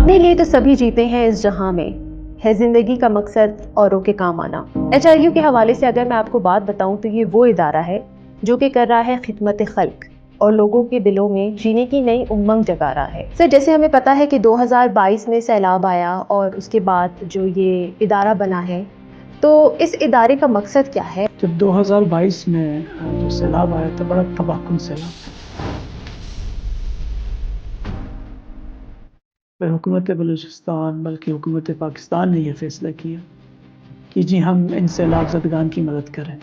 अपने लिए तो सभी जीते हैं इस जहां में, है जिंदगी का मकसद औरों के काम आना। HRU के हवाले से अगर मैं आपको बात बताऊं तो ये वो इदारा है जो कि कर रहा है खिदमत खल्क और लोगों के दिलों में जीने की नई उमंग जगा रहा है। सर, जैसे हमें पता है कि 2022 में सैलाब आया और उसके बाद जो ये इदारा बना है, तो इस इदारे का मकसद क्या है? जब 2022 में जो सैलाब आया था, बड़ा तबाहकुन सैलाब था। फिर हुकूमत बलूचिस्तान बल्कि हुकूमत पाकिस्तान ने यह फैसला किया कि जी हम इन सैलाब ज़दगान की मदद करें।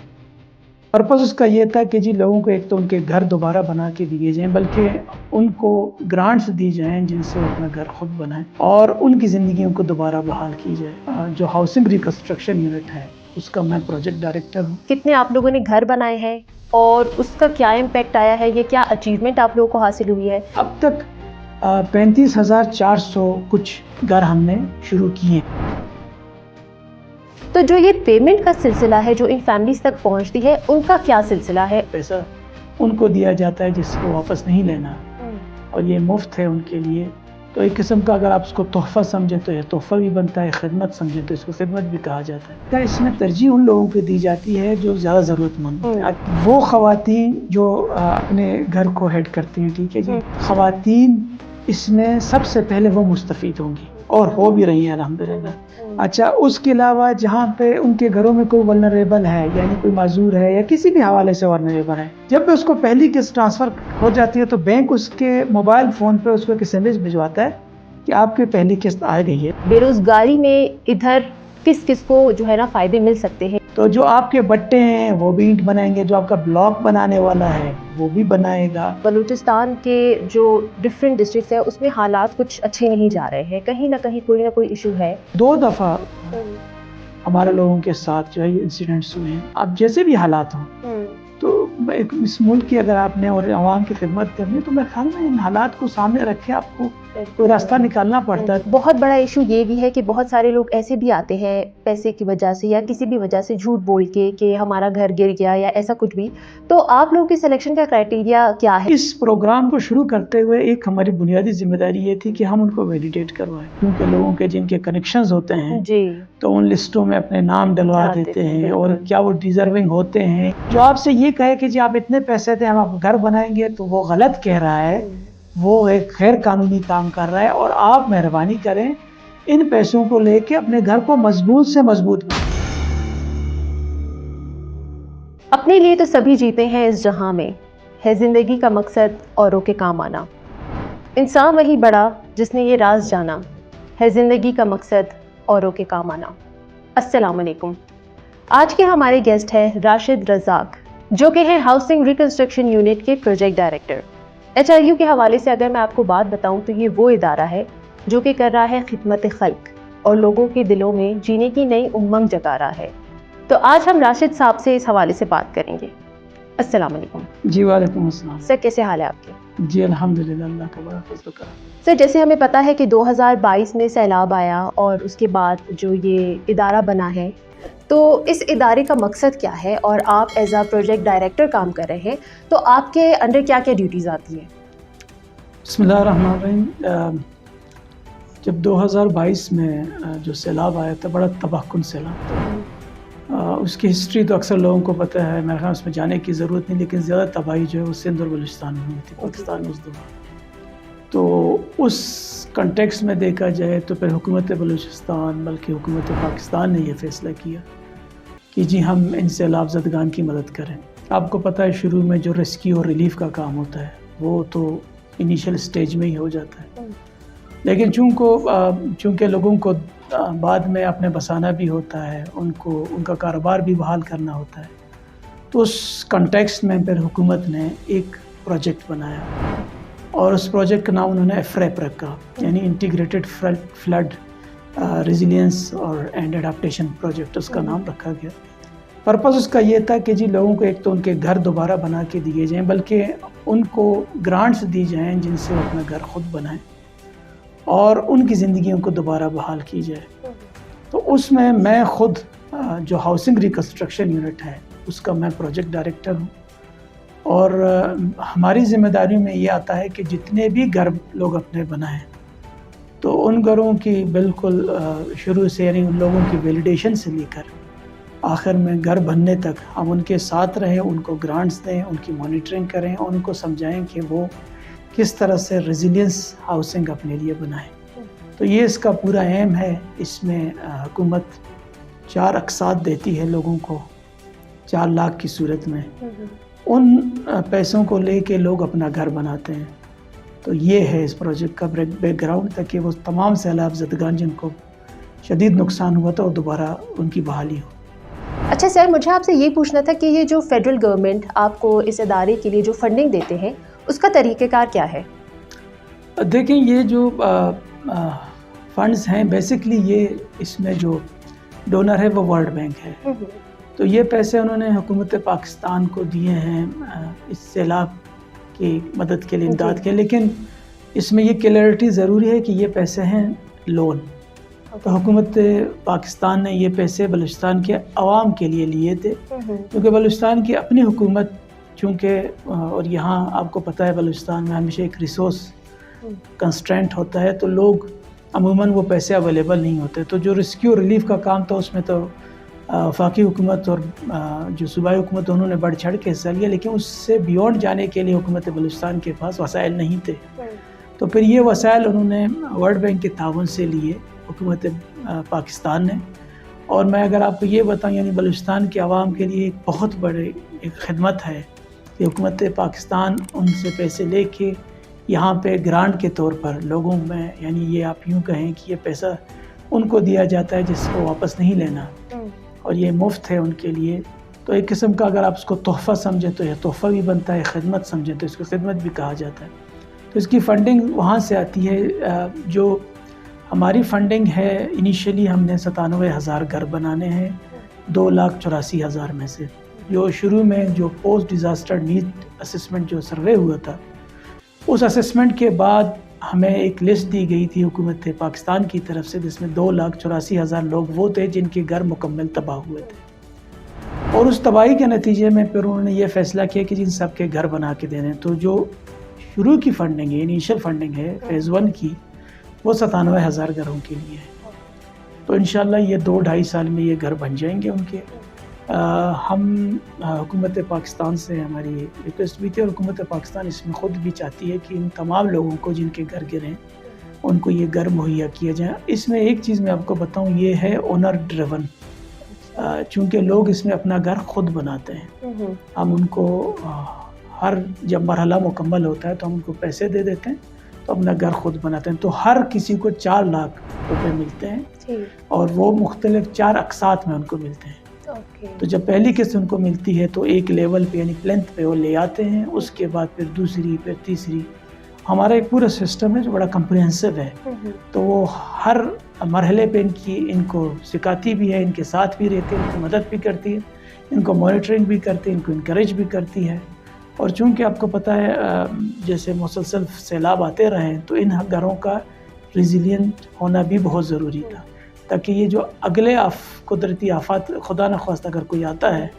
पर्पज़ उसका ये था कि जी लोगों को एक तो उनके घर दोबारा बना के दिए जाएं, बल्कि उनको ग्रांट्स दी जाएं जिनसे वो अपना घर खुद बनाएं और उनकी ज़िंदगियों को दोबारा बहाल की जाए। जो हाउसिंग रिकन्स्ट्रक्शन यूनिट है उसका मैं प्रोजेक्ट डायरेक्टर हूँ। कितने आप लोगों ने घर बनाए हैं और उसका क्या इम्पैक्ट आया है? ये क्या अचीवमेंट आप लोगों को हासिल हुई है? अब तक 35,400 कुछ घर हमने शुरू किए। तो जो ये पेमेंट का सिलसिला है जो इन फैमिलीज तक पहुंचती है, उनका क्या सिलसिला है? पैसा उनको दिया जाता है जिसको वापस नहीं लेना और ये मुफ्त है उनके लिए। तो एक किस्म का अगर आप उसको तोहफ़ा समझें तो यह तोहफ़ा भी बनता है, खिदमत समझें तो इसको खिदमत भी कहा जाता है। इसमें तरजीह उन लोगों को दी जाती है जो ज़्यादा ज़रूरतमंद होते हैं। वो ख़वातीन जो अपने घर को हेड करती हैं, ठीक है जी, ख़वातीन इसमें सबसे पहले वो मुस्तफ़ीद होंगी और हो भी रही हैं अल्हम्दुलिल्लाह। अच्छा, उसके अलावा जहाँ पे उनके घरों में कोई वल्नरेबल है, यानी कोई माजूर है या किसी भी हवाले से वल्नरेबल है, जब भी उसको पहली किस्त ट्रांसफ़र हो जाती है तो बैंक उसके मोबाइल फ़ोन पे उसको एक SMS भिजवाता है कि आपकी पहली किस्त आ गई है। बेरोजगारी में इधर किस किस को जो है ना फायदे मिल सकते हैं? तो जो आपके बट्टे हैं वो भी ईंट बनाएंगे, जो आपका ब्लॉक बनाने वाला है वो भी बनाएगा। बलूचिस्तान के जो डिफरेंट डिस्ट्रिक्ट्स है उसमें हालात कुछ अच्छे नहीं जा रहे हैं, कहीं ना कोई इशू है। 2 दफ़ा हमारे लोगों के साथ जो है ये इंसिडेंट्स हुए हैं। अब जैसे भी हालात हों, तो इस मुल्क की अगर आपने और आवाम की खिदमत करनी है तो मेरे ख्याल में इन हालात को सामने रखे आपको कोई रास्ता निकालना पड़ता है। बहुत बड़ा इशू ये भी है कि बहुत सारे लोग ऐसे भी आते हैं पैसे की वजह से या किसी भी वजह से झूठ बोल के कि हमारा घर गिर गया या ऐसा कुछ भी। तो आप लोगों की सिलेक्शन का क्राइटेरिया क्या है? इस प्रोग्राम को शुरू करते हुए एक हमारी बुनियादी जिम्मेदारी ये थी कि हम उनको वैलिडेट करवाएं, क्योंकि लोगों के जिनके कनेक्शंस होते हैं जी, तो उन लिस्टों में अपने नाम डलवा देते हैं और क्या वो डिजर्विंग होते हैं। जो आपसे ये कहे कि जी आप इतने पैसे दें हम आपको घर बनाएंगे, तो वो गलत कह रहा है, वो एक गैर कानूनी काम कर रहा है। और आप मेहरबानी करें इन पैसों को लेके अपने घर को मजबूत से मजबूत बनाएं। अपने लिए तो सभी जीते हैं इस जहां में, है जिंदगी का मकसद औरों के काम आना। इंसान वही बड़ा जिसने ये राज जाना, है जिंदगी का मकसद औरों के काम आना। अस्सलाम वालेकुम। आज के हमारे गेस्ट हैं राशिद रज़ाक, जो कि हैं हाउसिंग रिकंस्ट्रक्शन यूनिट के प्रोजेक्ट डायरेक्टर। HRU के हवाले से अगर मैं आपको बात बताऊं तो ये वो इदारा है जो कि कर रहा है खिदमत खल्क और लोगों के दिलों में जीने की नई उमंग जगा रहा है। तो आज हम राशिद साहब से इस हवाले से बात करेंगे। अस्सलाम वालेकुम। जी वालेकुम अस्सलाम। सर, कैसे हाल है आपके? जी अल्हम्दुलिल्लाह, अल्लाह का बड़ा फज़ल कर। सर, जैसे हमें पता है कि 2022 में सैलाब आया और उसके बाद जो ये इदारा बना है, तो इस इदारे का मकसद क्या है और आप एज अ प्रोजेक्ट डायरेक्टर काम कर रहे हैं, तो आपके अंडर क्या क्या ड्यूटीज़ आती हैं? बिस्मिल्लाहिर्रहमानिर्रहीम। जब 2022 में जो सैलाब आया था, बड़ा तबाहकुन सैलाब था। उसकी हिस्ट्री तो अक्सर लोगों को पता है, मेरे ख्याल उसमें जाने की ज़रूरत नहीं, लेकिन ज़्यादा तबाही जो है वो सिंध और बलूचिस्तान में हुई थी, पाकिस्तान में उस दौरान। तो उस कंटेक्स्ट में देखा जाए तो फिर हुकूमत बलूचिस्तान बल्कि हुकूमत पाकिस्तान ने यह फ़ैसला किया कि जी हम इन सैलाब ज़दगान की मदद करें। आपको पता है शुरू में जो रेस्क्यू और रिलीफ़ का काम होता है वो तो इनिशियल स्टेज में ही हो जाता है, लेकिन चूँकि लोगों को बाद में अपने बसाना भी होता है, उनको उनका कारोबार भी बहाल करना होता है, तो उस कंटेक्स्ट में फिर हुकूमत ने एक प्रोजेक्ट बनाया और उस प्रोजेक्ट का नाम उन्होंने एफ्रेप रखा, यानी इंटीग्रेटेड फ्लड रेजिलियंस और एंड एडाप्टेशन प्रोजेक्ट उसका नाम रखा गया। पर्पज़ उसका ये था कि जी लोगों को एक तो उनके घर दोबारा बना के दिए जाएं, बल्कि उनको ग्रांट्स दी जाएं जिनसे वो अपना घर खुद बनाएं और उनकी ज़िंदगियों को दोबारा बहाल की जाए। तो उसमें मैं ख़ुद जो हाउसिंग रिकन्स्ट्रक्शन यूनिट है उसका मैं प्रोजेक्ट डायरेक्टर हूँ और हमारी ज़िम्मेदारी में ये आता है कि जितने भी घर लोग अपने बनाएं तो उन घरों की बिल्कुल शुरू से यानी उन लोगों की वैलिडेशन से लेकर आखिर में घर बनने तक हम उनके साथ रहें, उनको ग्रांट्स दें, उनकी मॉनिटरिंग करें और उनको समझाएं कि वो किस तरह से रेजिलियंस हाउसिंग अपने लिए बनाएं। तो ये इसका पूरा एम है। इसमें हुकूमत 4 अक़सात देती है लोगों को 4 लाख की सूरत में। उन पैसों को लेके लोग अपना घर बनाते हैं। तो ये है इस प्रोजेक्ट का बैकग्राउंड, ताकि वो तमाम सैलाब ज़दगान जिनको शदीद नुकसान हुआ था और दोबारा उनकी बहाली हो। अच्छा सर, मुझे आपसे ये पूछना था कि ये जो फेडरल गवर्नमेंट आपको इस इदारे के लिए जो फंडिंग देते हैं उसका तरीक़ेकार क्या है? देखें, ये जो फंड्स हैं बेसिकली ये इसमें जो डोनर है वो वर्ल्ड बैंक है। तो ये पैसे उन्होंने हुकूमत पाकिस्तान को दिए हैं इस सैलाब की मदद के लिए, इमदाद के। लेकिन इसमें ये क्लैरिटी ज़रूरी है कि ये पैसे हैं लोन। तो हुकूमत पाकिस्तान ने ये पैसे बलूचिस्तान के अवाम के लिए लिए थे, क्योंकि बलूचिस्तान की अपनी हुकूमत चूँकि, और यहाँ आपको पता है बलूचिस्तान में हमेशा एक रिसोर्स कंस्ट्रेंट होता है, तो लोग अमूमन वो पैसे अवेलेबल नहीं होते। तो जो रेस्क्यू रिलीफ का काम था उसमें तो वफाकी हुकूमत और जो सूबाई हुकूमत उन्होंने बढ़ चढ़ के हिस्सा लिया, लेकिन उससे बियॉन्ड जाने के लिए हुकूमत बलूचिस्तान के पास वसाइल नहीं थे। तो फिर ये वसाइल उन्होंने वर्ल्ड बैंक के ताउन से लिए हुकूमत पाकिस्तान ने। और मैं अगर आपको ये बताऊं, यानी बलूचिस्तान के आवाम के लिए एक बहुत बड़ी एक खिदमत है कि हुकूमत पाकिस्तान उनसे पैसे लेके यहाँ पे ग्रांट के तौर पर लोगों में, यानी ये आप यूँ कहें कि ये पैसा उनको दिया जाता है जिसको वापस नहीं लेना, और ये मुफ्त है उनके लिए। तो एक किस्म का अगर आप उसको तोहफ़ा समझे तो यह तोहफ़ा भी बनता है, खिदमत समझे तो इसको खिदमत भी कहा जाता है। तो इसकी फ़ंडिंग वहाँ से आती है। जो हमारी फ़ंडिंग है, इनिशियली हमने 97,000 घर बनाने हैं 2,84,000 में से। जो शुरू में जो पोस्ट डिज़ास्टर नीड असेसमेंट जो सर्वे हुआ था, उस असेसमेंट के बाद हमें एक लिस्ट दी गई थी हुकूमत पाकिस्तान की तरफ से, जिसमें 2,84,000 लोग वो थे जिनके घर मुकम्मल तबाह हुए थे। और उस तबाही के नतीजे में फिर उन्होंने ये फ़ैसला किया कि जिन सब के घर बना के देने। तो जो शुरू की फ़ंडिंग है, इनिशियल फ़ंडिंग है फ़ेज़ 1 की, वो 97,000 घरों के लिए है। तो इंशाल्लाह ये 2-2.5 साल में ये घर बन जाएंगे उनके। हम हुकूमत पाकिस्तान से हमारी रिक्वेस्ट भी थी, और हुकूमत पाकिस्तान इसमें ख़ुद भी चाहती है कि इन तमाम लोगों को जिनके घर गिरे उनको ये घर मुहैया किया जाए। इसमें एक चीज़ मैं आपको बताऊं, ये है ओनर ड्रिवन। चूँकि लोग इसमें अपना घर ख़ुद बनाते हैं, हम उनको हर जब मरहला मुकम्मल होता है तो हम उनको पैसे दे देते हैं, तो अपना घर ख़ुद बनाते हैं। तो हर किसी को 4 लाख रुपए मिलते हैं, और वो मुख्तलिफ 4 अक़सात में उनको मिलते हैं। तो जब पहली किस्त उनको मिलती है तो एक लेवल पे यानी प्लेंथ पे वो ले आते हैं, उसके बाद फिर दूसरी, फिर तीसरी। हमारा एक पूरा सिस्टम है जो बड़ा कम्प्रिहेंसिव है। तो वो हर मरहले पे इनको सिखाती भी है, इनके साथ भी रहती है, इनकी मदद भी करती है, इनको मॉनिटरिंग भी करती है, इनको इनकरेज भी करती है। और चूँकि आपको पता है जैसे मुसलसल सैलाब आते रहे हैं, तो इन घरों का रेजिलियंट होना भी बहुत ज़रूरी था, ताकि ये जो अगले कुदरती आफत खुदा न ख्वास्ता अगर कोई आता है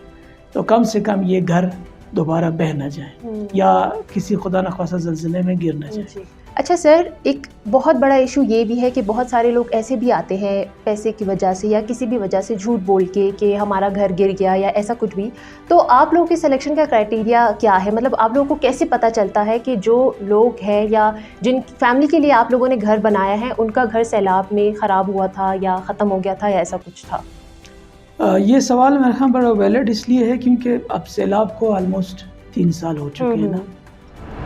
तो कम से कम ये घर दोबारा बह न जाए या किसी खुदा न ख्वास्ता ज़लज़ले में गिर न जाए। अच्छा सर, एक बहुत बड़ा इशू ये भी है कि बहुत सारे लोग ऐसे भी आते हैं पैसे की वजह से या किसी भी वजह से झूठ बोल के कि हमारा घर गिर गया या ऐसा कुछ भी। तो आप लोगों के सिलेक्शन का क्राइटेरिया क्या है? मतलब आप लोगों को कैसे पता चलता है कि जो लोग हैं या जिन फैमिली के लिए आप लोगों ने घर बनाया है उनका घर सैलाब में ख़राब हुआ था या ख़त्म हो गया था या ऐसा कुछ था? ये सवाल मेरे ख्याल बड़ा वैलिड इसलिए है क्योंकि अब सैलाब को ऑलमोस्ट 3 साल हो चुके हैं ना।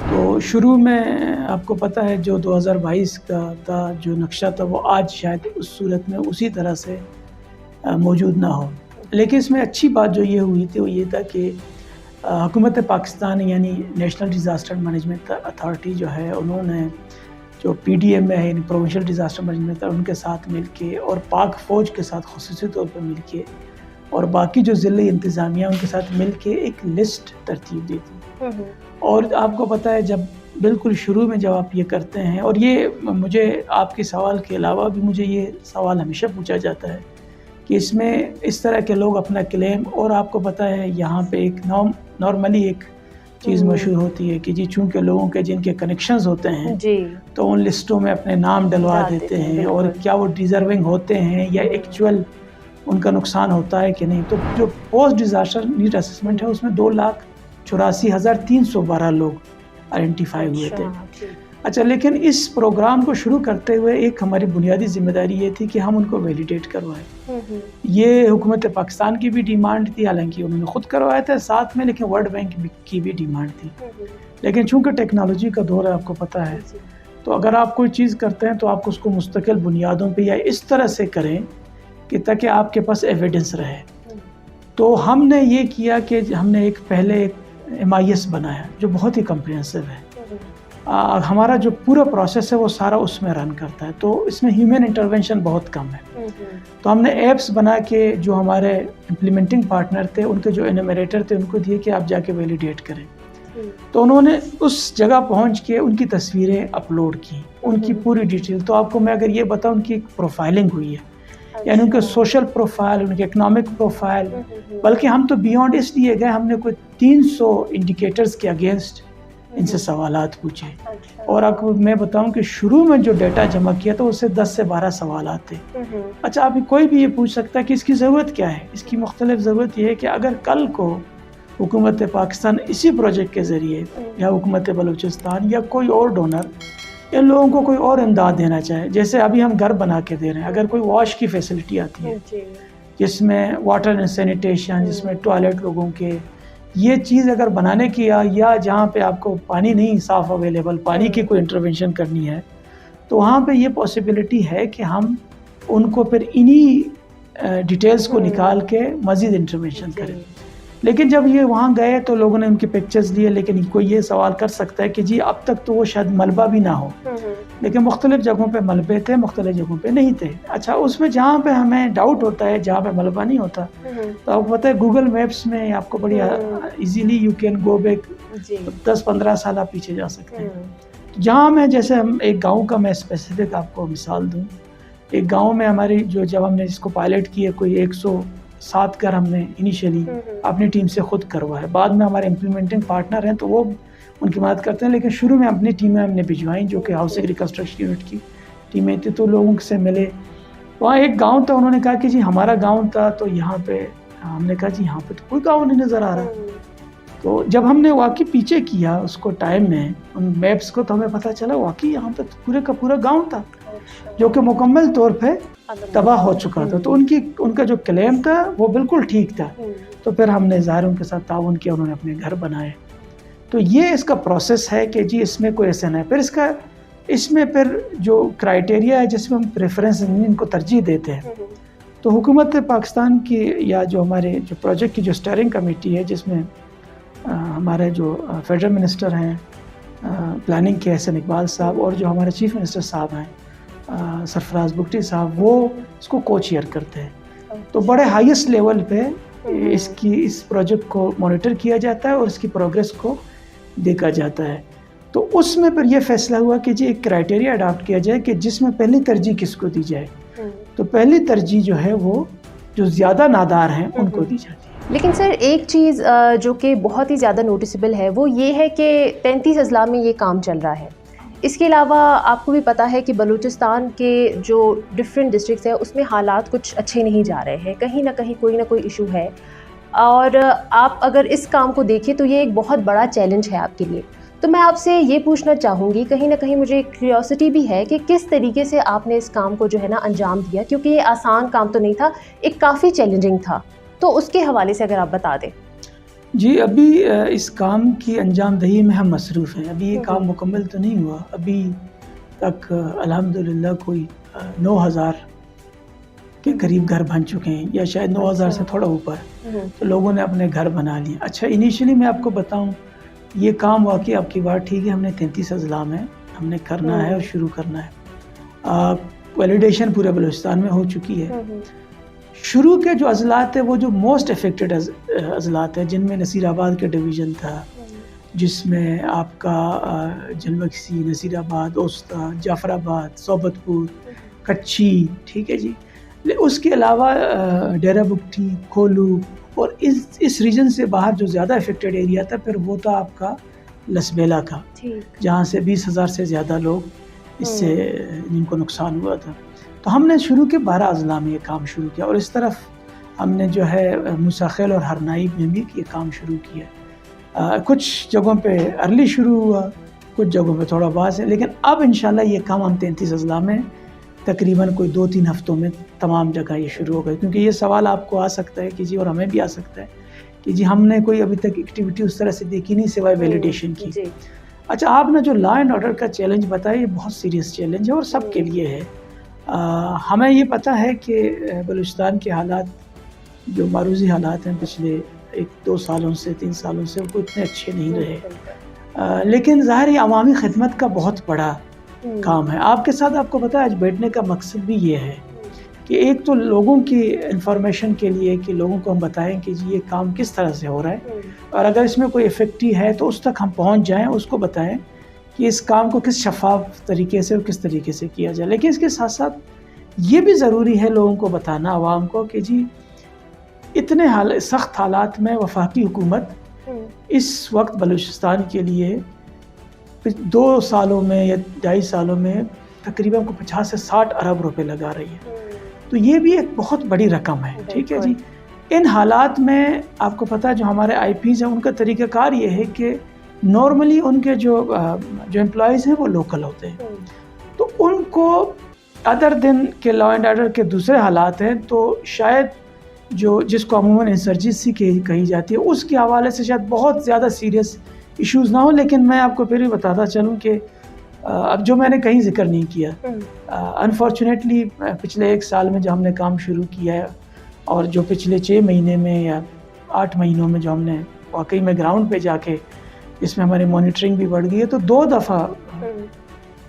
तो शुरू में आपको पता है जो 2022 का था जो नक्शा था, वो आज शायद उस सूरत में उसी तरह से मौजूद ना हो। लेकिन इसमें अच्छी बात जो ये हुई थी वो ये था कि हुकूमत पाकिस्तान यानी नेशनल डिज़ास्टर मैनेजमेंट अथॉरिटी जो है, उन्होंने जो PDM है यानी प्रोविंशियल डिज़ास्टर मैनेजमेंट, उनके साथ मिलके और पाक फ़ौज के साथ ख़ुसूसी तौर पर मिलके और बाकी जो ज़िले इंतज़ामिया उनके साथ मिलके एक लिस्ट तरतीब दी थी। और आपको पता है जब बिल्कुल शुरू में जब आप ये करते हैं, और ये मुझे आपके सवाल के अलावा भी मुझे ये सवाल हमेशा पूछा जाता है कि इसमें इस तरह के लोग अपना क्लेम, और आपको पता है यहाँ पे एक नॉर्मली एक चीज़ मशहूर होती है कि जी चूँकि लोगों के जिनके कनेक्शंस होते हैं जी तो उन लिस्टों में अपने नाम डलवा देते हैं, और क्या वो डिज़र्विंग होते हैं या एक्चुअल उनका नुकसान होता है कि नहीं। तो जो पोस्ट डिज़ास्टर नीड असेसमेंट है उसमें 2,84,312 लोग आइडेंटिफाई हुए थे। अच्छा, लेकिन इस प्रोग्राम को शुरू करते हुए एक हमारी बुनियादी जिम्मेदारी ये थी कि हम उनको वैलिडेट करवाएं। ये हुकूमत पाकिस्तान की भी डिमांड थी, हालांकि उन्होंने ख़ुद करवाया था साथ में, लेकिन वर्ल्ड बैंक की भी डिमांड थी। लेकिन चूंकि टेक्नोलॉजी का दौर है, आपको पता है, तो अगर आप कोई चीज़ करते हैं तो आप उसको मुस्तकिल बुनियादों पे या इस तरह से करें कि ताकि आपके पास एविडेंस रहे। तो हमने ये किया कि हमने एक पहले MIS बनाया जो बहुत ही कम्प्रिहेंसिव है। हमारा जो पूरा प्रोसेस है वो सारा उसमें रन करता है, तो इसमें ह्यूमन इंटरवेंशन बहुत कम है। तो हमने ऐप्स बना के जो हमारे इम्प्लीमेंटिंग पार्टनर थे, उनके जो एनुमरेटर थे, उनको दिए कि आप जाके वैलिडेट करें। तो उन्होंने उस जगह पहुंच के उनकी तस्वीरें अपलोड की, उनकी पूरी डिटेल। तो आपको मैं अगर ये बताऊं, उनकी प्रोफाइलिंग हुई है, यानी उनके सोशल प्रोफाइल, उनके इकोनॉमिक प्रोफाइल, बल्कि हम तो बियॉन्ड इसलिए गए, हमने कोई 300 इंडिकेटर्स के अगेंस्ट इनसे सवालात पूछे। और आपको मैं बताऊं कि शुरू में जो डेटा जमा किया तो उससे 10 से 12 सवालात थे। अच्छा, अभी कोई भी ये पूछ सकता है कि इसकी ज़रूरत क्या है। इसकी मुख्तलिफ ज़रूरत ये है कि अगर कल को हुकूमत पाकिस्तान इसी प्रोजेक्ट के ज़रिए या हुकूमत बलूचिस्तान या कोई और डोनर इन लोगों को कोई और इमदाद देना चाहे, जैसे अभी हम घर बना के दे रहे हैं, अगर कोई वॉश की फैसिलिटी आती है जिसमें वाटर एंड सैनिटेशन, जिसमें टॉयलेट लोगों के, ये चीज़ अगर बनाने की या जहाँ पे आपको पानी नहीं साफ़ अवेलेबल, पानी की कोई इंटरवेंशन करनी है, तो वहाँ पे ये पॉसिबिलिटी है कि हम उनको फिर इन्हीं डिटेल्स को निकाल के मज़ीद इंटरवेंशन करें। लेकिन जब ये वहाँ गए तो लोगों ने उनके पिक्चर्स लिए, लेकिन कोई ये सवाल कर सकता है कि जी अब तक तो वो शायद मलबा भी ना हो, लेकिन मुख्तलिफ जगहों पे मलबे थे, मुख्तलिफ जगहों पे नहीं थे। अच्छा, उसमें जहाँ पे हमें डाउट होता है, जहाँ पे मलबा नहीं होता, तो आपको पता है गूगल मैप्स में आपको बड़ी easily you can go back 10-15 साल आप पीछे जा सकते हैं। तो जहाँ मैं, जैसे हम एक गाँव का मैं स्पेसिफिक आपको मिसाल दूँ, एक गाँव में हमारी जब हमने इसको पायलट किया, कोई 107 घर हमने इनिशियली अपनी टीम से खुद करवाया। बाद में हमारे इम्प्लीमेंटिंग पार्टनर हैं तो वो उनकी मदद करते हैं, लेकिन शुरू में अपनी टीमें हमने भिजवाई जो कि हाउसिंग रिकन्स्ट्रक्शन यूनिट की टीमें थी। तो लोगों से मिले, वहाँ एक गांव था, उन्होंने कहा कि जी हमारा गांव था, तो यहाँ पे हमने कहा जी यहाँ पे तो कोई गांव नहीं नज़र आ रहा। तो जब हमने वाकई पीछे किया उसको टाइम में उन मैप्स को, तो हमें पता चला वाकई यहाँ पे तो पूरे का पूरा गाँव था जो कि मुकम्मल तौर पर तबाह हो चुका था। तो उनका जो क्लेम था वो बिल्कुल ठीक था। तो फिर हमने ज़ाहिर उनके साथ ताउन किया, उन्होंने अपने घर बनाए। तो ये इसका प्रोसेस है कि जी इसमें कोई ऐसा नहीं। फिर इसमें फिर जो क्राइटेरिया है जिसमें हम प्रेफरेंस इनको तरजीह देते हैं, तो हुकूमत पाकिस्तान की या जो हमारे जो प्रोजेक्ट की जो स्टीयरिंग कमेटी है, जिसमें हमारे जो फेडरल मिनिस्टर हैं प्लानिंग के एहसन इकबाल साहब, और जो हमारे चीफ मिनिस्टर साहब हैं सरफराज बुगटी साहब, वो इसको को चेयर करते हैं। तो बड़े हाईएस्ट लेवल पे इस प्रोजेक्ट को मॉनिटर किया जाता है और इसकी प्रोग्रेस को देखा जाता है। तो उसमें फिर ये फैसला हुआ कि जी एक क्राइटेरिया अडॉप्ट किया जाए कि जिसमें पहली तरजीह किसको दी जाए। तो पहली तरजीह जो है वो जो ज़्यादा नादार हैं उनको दी जाती है। लेकिन सर एक चीज़ जो कि बहुत ही ज़्यादा नोटिसेबल है वो ये है कि 33 अजला में ये काम चल रहा है। इसके अलावा आपको भी पता है कि बलूचिस्तान के जो डिफरेंट डिस्ट्रिक्ट्स हैं उसमें हालात कुछ अच्छे नहीं जा रहे हैं, कहीं ना कहीं कोई ना कोई इशू है। और आप अगर इस काम को देखें तो ये एक बहुत बड़ा चैलेंज है आपके लिए। तो मैं आपसे ये पूछना चाहूँगी, कहीं ना कहीं मुझे क्यूरियोसिटी भी है कि किस तरीके से आपने इस काम को जो है ना अंजाम दिया, क्योंकि ये आसान काम तो नहीं था, एक काफ़ी चैलेंजिंग था। तो उसके हवाले से अगर आप बता दें। जी, अभी इस काम की अंजामदही में हम मसरूफ़ हैं। अभी ये काम मुकम्मल तो नहीं हुआ, अभी तक अल्हम्दुलिल्लाह कोई 9,000 के करीब घर बन चुके हैं, या शायद 9,000 से थोड़ा ऊपर। तो लोगों ने अपने घर बना लिए। अच्छा, इनिशियली मैं आपको बताऊं, ये काम वाकई आपकी बात ठीक है, हमने 33 अजला में हमने करना है और शुरू करना है। वैलिडेशन पूरे बलूचिस्तान में हो चुकी है। शुरू के जो अजलात है वो जो मोस्ट अफेक्टेड अजलात है, जिनमें नसीराबाद के डिवीज़न था, जिसमें आपका जलमक्सी, नसीराबाद, ओस्ता, जाफराबाद, सोबतपुर, कच्ची, ठीक है जी। उसके अलावा डेरा बुगटी, खोलू और इस रीजन से बाहर जो ज़्यादा इफेक्टेड एरिया था फिर वो था आपका लसबेला का, जहाँ से 20,000 से ज़्यादा लोग इससे जिनको नुकसान हुआ था। तो हमने शुरू के 12 अजला में ये काम शुरू किया और इस तरफ हमने जो है मुसाखिल और हरनाइब में भी ये काम शुरू किया। कुछ जगहों पे अर्ली शुरू हुआ, कुछ जगहों पे थोड़ा बाद से, लेकिन अब इंशाल्लाह ये काम हम 33 अजला में तकरीबन कोई 2-3 हफ्तों में तमाम जगह ये शुरू हो गई। क्योंकि ये सवाल आपको आ सकता है कि जी, और हमें भी आ सकता है कि जी हमने कोई अभी तक एक्टिविटी उस तरह से देखी नहीं सिवाय वैलिडेशन की। अच्छा, आपने जो लॉ एंड ऑर्डर का चैलेंज बताया, ये बहुत सीरियस चैलेंज है और सबके लिए है। हमें ये पता है कि बलूचिस्तान के हालात, जो मारूजी हालात हैं पिछले 1-2 सालों से 3 सालों से, वो इतने अच्छे नहीं रहे। लेकिन ज़ाहिर है अवामी खिदमत का बहुत बड़ा काम है। आपके साथ आपको पता है आज बैठने का मकसद भी ये है कि एक तो लोगों की इंफॉर्मेशन के लिए कि लोगों को हम बताएं कि जी ये काम किस तरह से हो रहा है, और अगर इसमें कोई इफेक्टी है तो उस तक हम पहुंच जाएं, उसको बताएं कि इस काम को किस शफाफ तरीके से और किस तरीके से किया जाए। लेकिन इसके साथ साथ ये भी ज़रूरी है लोगों को बताना, आवाम को, कि जी इतने सख्त हालात में वफाकी हुकूमत इस वक्त बलूचिस्तान के लिए 2 सालों में या 2.5 सालों में तकरीबन को 50 से 60 अरब रुपए लगा रही है। तो ये भी एक बहुत बड़ी रकम है, ठीक है जी। इन हालात में आपको पता है जो हमारे आईपीज़ हैं उनका तरीक़ाकार ये है कि नॉर्मली उनके जो एम्प्लॉयज़ हैं वो लोकल होते हैं, तो उनको अदर दिन के लॉ एंड ऑर्डर के दूसरे हालात हैं तो शायद जिसको अमूमन इंसर्जेंसी कही जाती है उसके हवाले से शायद बहुत ज़्यादा सीरियस इश्यूज़ ना हो। लेकिन मैं आपको फिर भी बताता चलूँ कि अब जो मैंने कहीं जिक्र नहीं किया, अनफॉर्चुनेटली पिछले 1 साल में जो हमने काम शुरू किया है और जो पिछले 6 महीने में या 8 महीनों में जो हमने वाकई में ग्राउंड पे जाके इसमें हमारी मॉनिटरिंग भी बढ़ गई है, तो 2 दफ़ा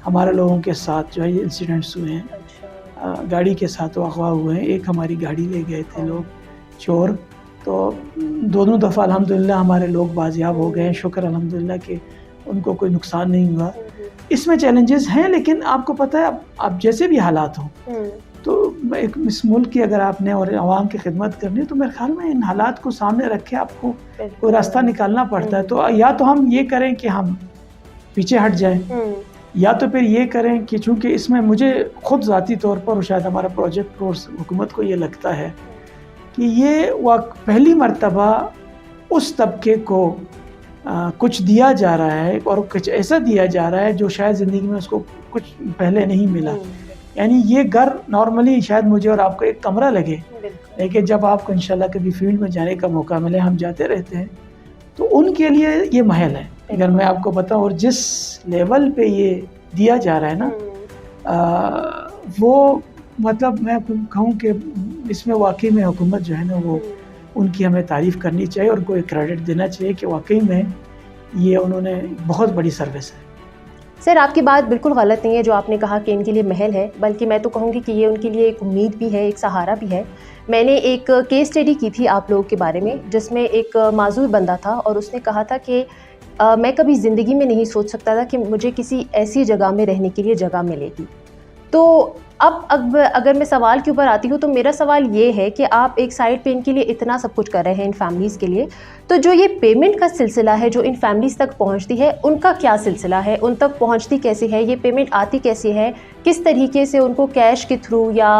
हमारे लोगों के साथ जो है ये इंसिडेंट्स हुए हैं। गाड़ी के साथ अगवा हुए हैं। एक हमारी गाड़ी ले गए थे लोग चोर, तो दोनों दफ़ा अल्हम्दुलिल्लाह हमारे लोग बाजियाब हो गए, शुक्र अल्हम्दुलिल्लाह कि उनको कोई नुकसान नहीं हुआ। इसमें चैलेंजेस हैं, लेकिन आपको पता है अब जैसे भी हालात हों तो एक इस मुल्क की अगर आपने और आवाम की खिदमत करनी है तो मेरे ख्याल में इन हालात को सामने रख के आपको कोई रास्ता निकालना पड़ता है। तो या तो हम ये करें कि हम पीछे हट जाएं, या तो फिर ये करें कि चूँकि इसमें मुझे खुद ज़ाती तौर पर और शायद हमारा प्रोजेक्ट कोर्स हुकूमत को ये लगता है कि ये पहली मर्तबा उस तबके को कुछ दिया जा रहा है और कुछ ऐसा दिया जा रहा है जो शायद ज़िंदगी में उसको कुछ पहले नहीं मिला। यानी ये घर नॉर्मली शायद मुझे और आपको एक कमरा लगे, लेकिन जब आपको इंशाल्लाह कभी फील्ड में जाने का मौका मिले, हम जाते रहते हैं, तो उनके लिए ये महल है। अगर मैं आपको बताऊं, और जिस लेवल पे ये दिया जा रहा है ना, वो मतलब मैं कहूँ कि इसमें वाकई में हुकूमत जो है ना वो उनकी हमें तारीफ़ करनी चाहिए और उनको एक क्रेडिट देना चाहिए कि वाकई में ये उन्होंने बहुत बड़ी सर्विस है। सर, आपकी बात बिल्कुल गलत नहीं है जो आपने कहा कि इनके लिए महल है, बल्कि मैं तो कहूँगी कि ये उनके लिए एक उम्मीद भी है, एक सहारा भी है। मैंने एक केस स्टडी की थी आप लोगों के बारे में, जिसमें एक माजूर बंदा था और उसने कहा था कि मैं कभी ज़िंदगी में नहीं सोच सकता था कि मुझे किसी ऐसी जगह में रहने के लिए जगह मिलेगी। तो अब अगर मैं सवाल के ऊपर आती हूँ तो मेरा सवाल ये है कि आप एक साइड पे इनके लिए इतना सब कुछ कर रहे हैं इन फैमिलीज़ के लिए, तो जो ये पेमेंट का सिलसिला है जो इन फैमिलीज़ तक पहुँचती है, उनका क्या सिलसिला है? उन तक पहुँचती कैसे है? ये पेमेंट आती कैसे है? किस तरीके से उनको कैश के थ्रू या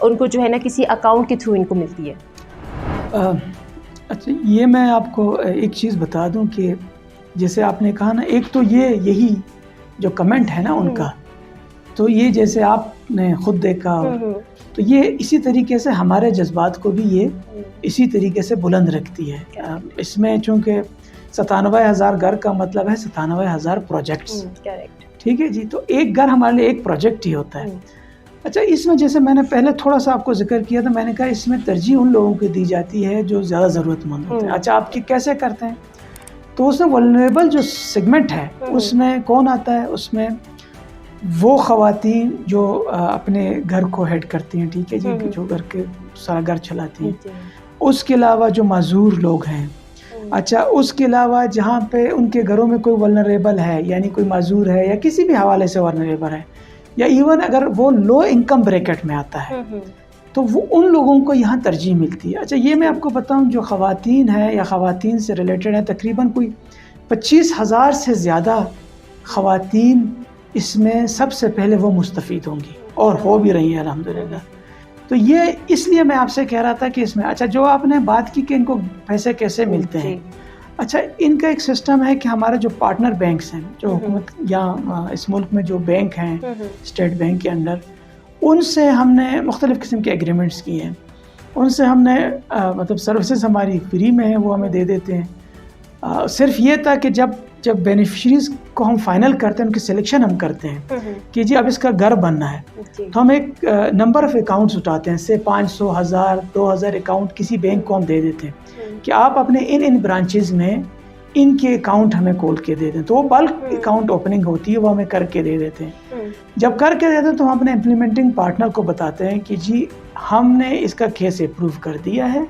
उनको जो है ना किसी अकाउंट के थ्रू इनको मिलती है? अच्छा, ये मैं आपको एक चीज़ बता दूँ कि जैसे आपने कहा ना, एक तो यही जो कमेंट है ना उनका, तो ये जैसे आपने खुद देखा, तो ये इसी तरीके से हमारे जज्बात को भी ये इसी तरीके से बुलंद रखती है। इसमें चूँकि 97,000 घर का मतलब है 97,000 प्रोजेक्ट्स, ठीक है जी। तो एक घर हमारे लिए एक प्रोजेक्ट ही होता है। अच्छा, इसमें जैसे मैंने पहले थोड़ा सा आपको जिक्र किया था, मैंने कहा इसमें तरजीह उन लोगों को दी जाती है जो ज़्यादा ज़रूरतमंद होते हैं। अच्छा, आपकी कैसे करते हैं? तो उसमें वल्नरेबल जो सेगमेंट है उसमें कौन आता है? उसमें वो ख़वातीन जो अपने घर को हेड करती हैं, ठीक है जी, जो घर के सारा घर चलाती हैं। उसके अलावा जो माजूर लोग हैं, अच्छा, उसके अलावा जहाँ पे उनके घरों में कोई वल्नरेबल है, यानी कोई माजूर है या किसी भी हवाले से वल्नरेबल है, या इवन अगर वो लो इनकम ब्रैकेट में आता है, तो वो उन लोगों को यहाँ तरजीह मिलती है। अच्छा, ये मैं आपको बताऊँ, जो ख़वातीन हैं या ख़वातीन से रिलेटेड हैं, तकरीबन कोई 25,000 से ज़्यादा ख़वातीन इसमें सबसे पहले वो मुस्तफ़ीद होंगी और हो भी रही हैं अल्हम्दुलिल्लाह। तो ये इसलिए मैं आपसे कह रहा था कि इसमें, अच्छा जो आपने बात की कि इनको पैसे कैसे मिलते हैं, अच्छा इनका एक सिस्टम है कि हमारे जो पार्टनर बैंक्स हैं, जो हुकूमत या इस मुल्क में जो बैंक हैं स्टेट बैंक के अंडर, उनसे हमने मुख्तलिफ़ किस्म के एग्रीमेंट्स किए हैं। उनसे हमने मतलब सर्विसेज हमारी फ्री में है, वो हमें दे देते हैं। सिर्फ ये था कि जब बेनिफिशरीज़ को हम फाइनल करते हैं, उनकी सिलेक्शन हम करते हैं कि जी अब इसका घर बनना है, तो हम एक नंबर ऑफ़ अकाउंट्स उठाते हैं, से 500, 1000, 2000 अकाउंट किसी बैंक को हम दे देते हैं कि आप अपने इन ब्रांचेज़ में इनके अकाउंट हमें खोल के दे दें। तो वो बल्क अकाउंट ओपनिंग होती है, वो हमें करके दे देते हैं। जब करके देते हैं तो हम अपने इम्प्लीमेंटिंग पार्टनर को बताते हैं कि जी हमने इसका केस अप्रूव कर दिया है,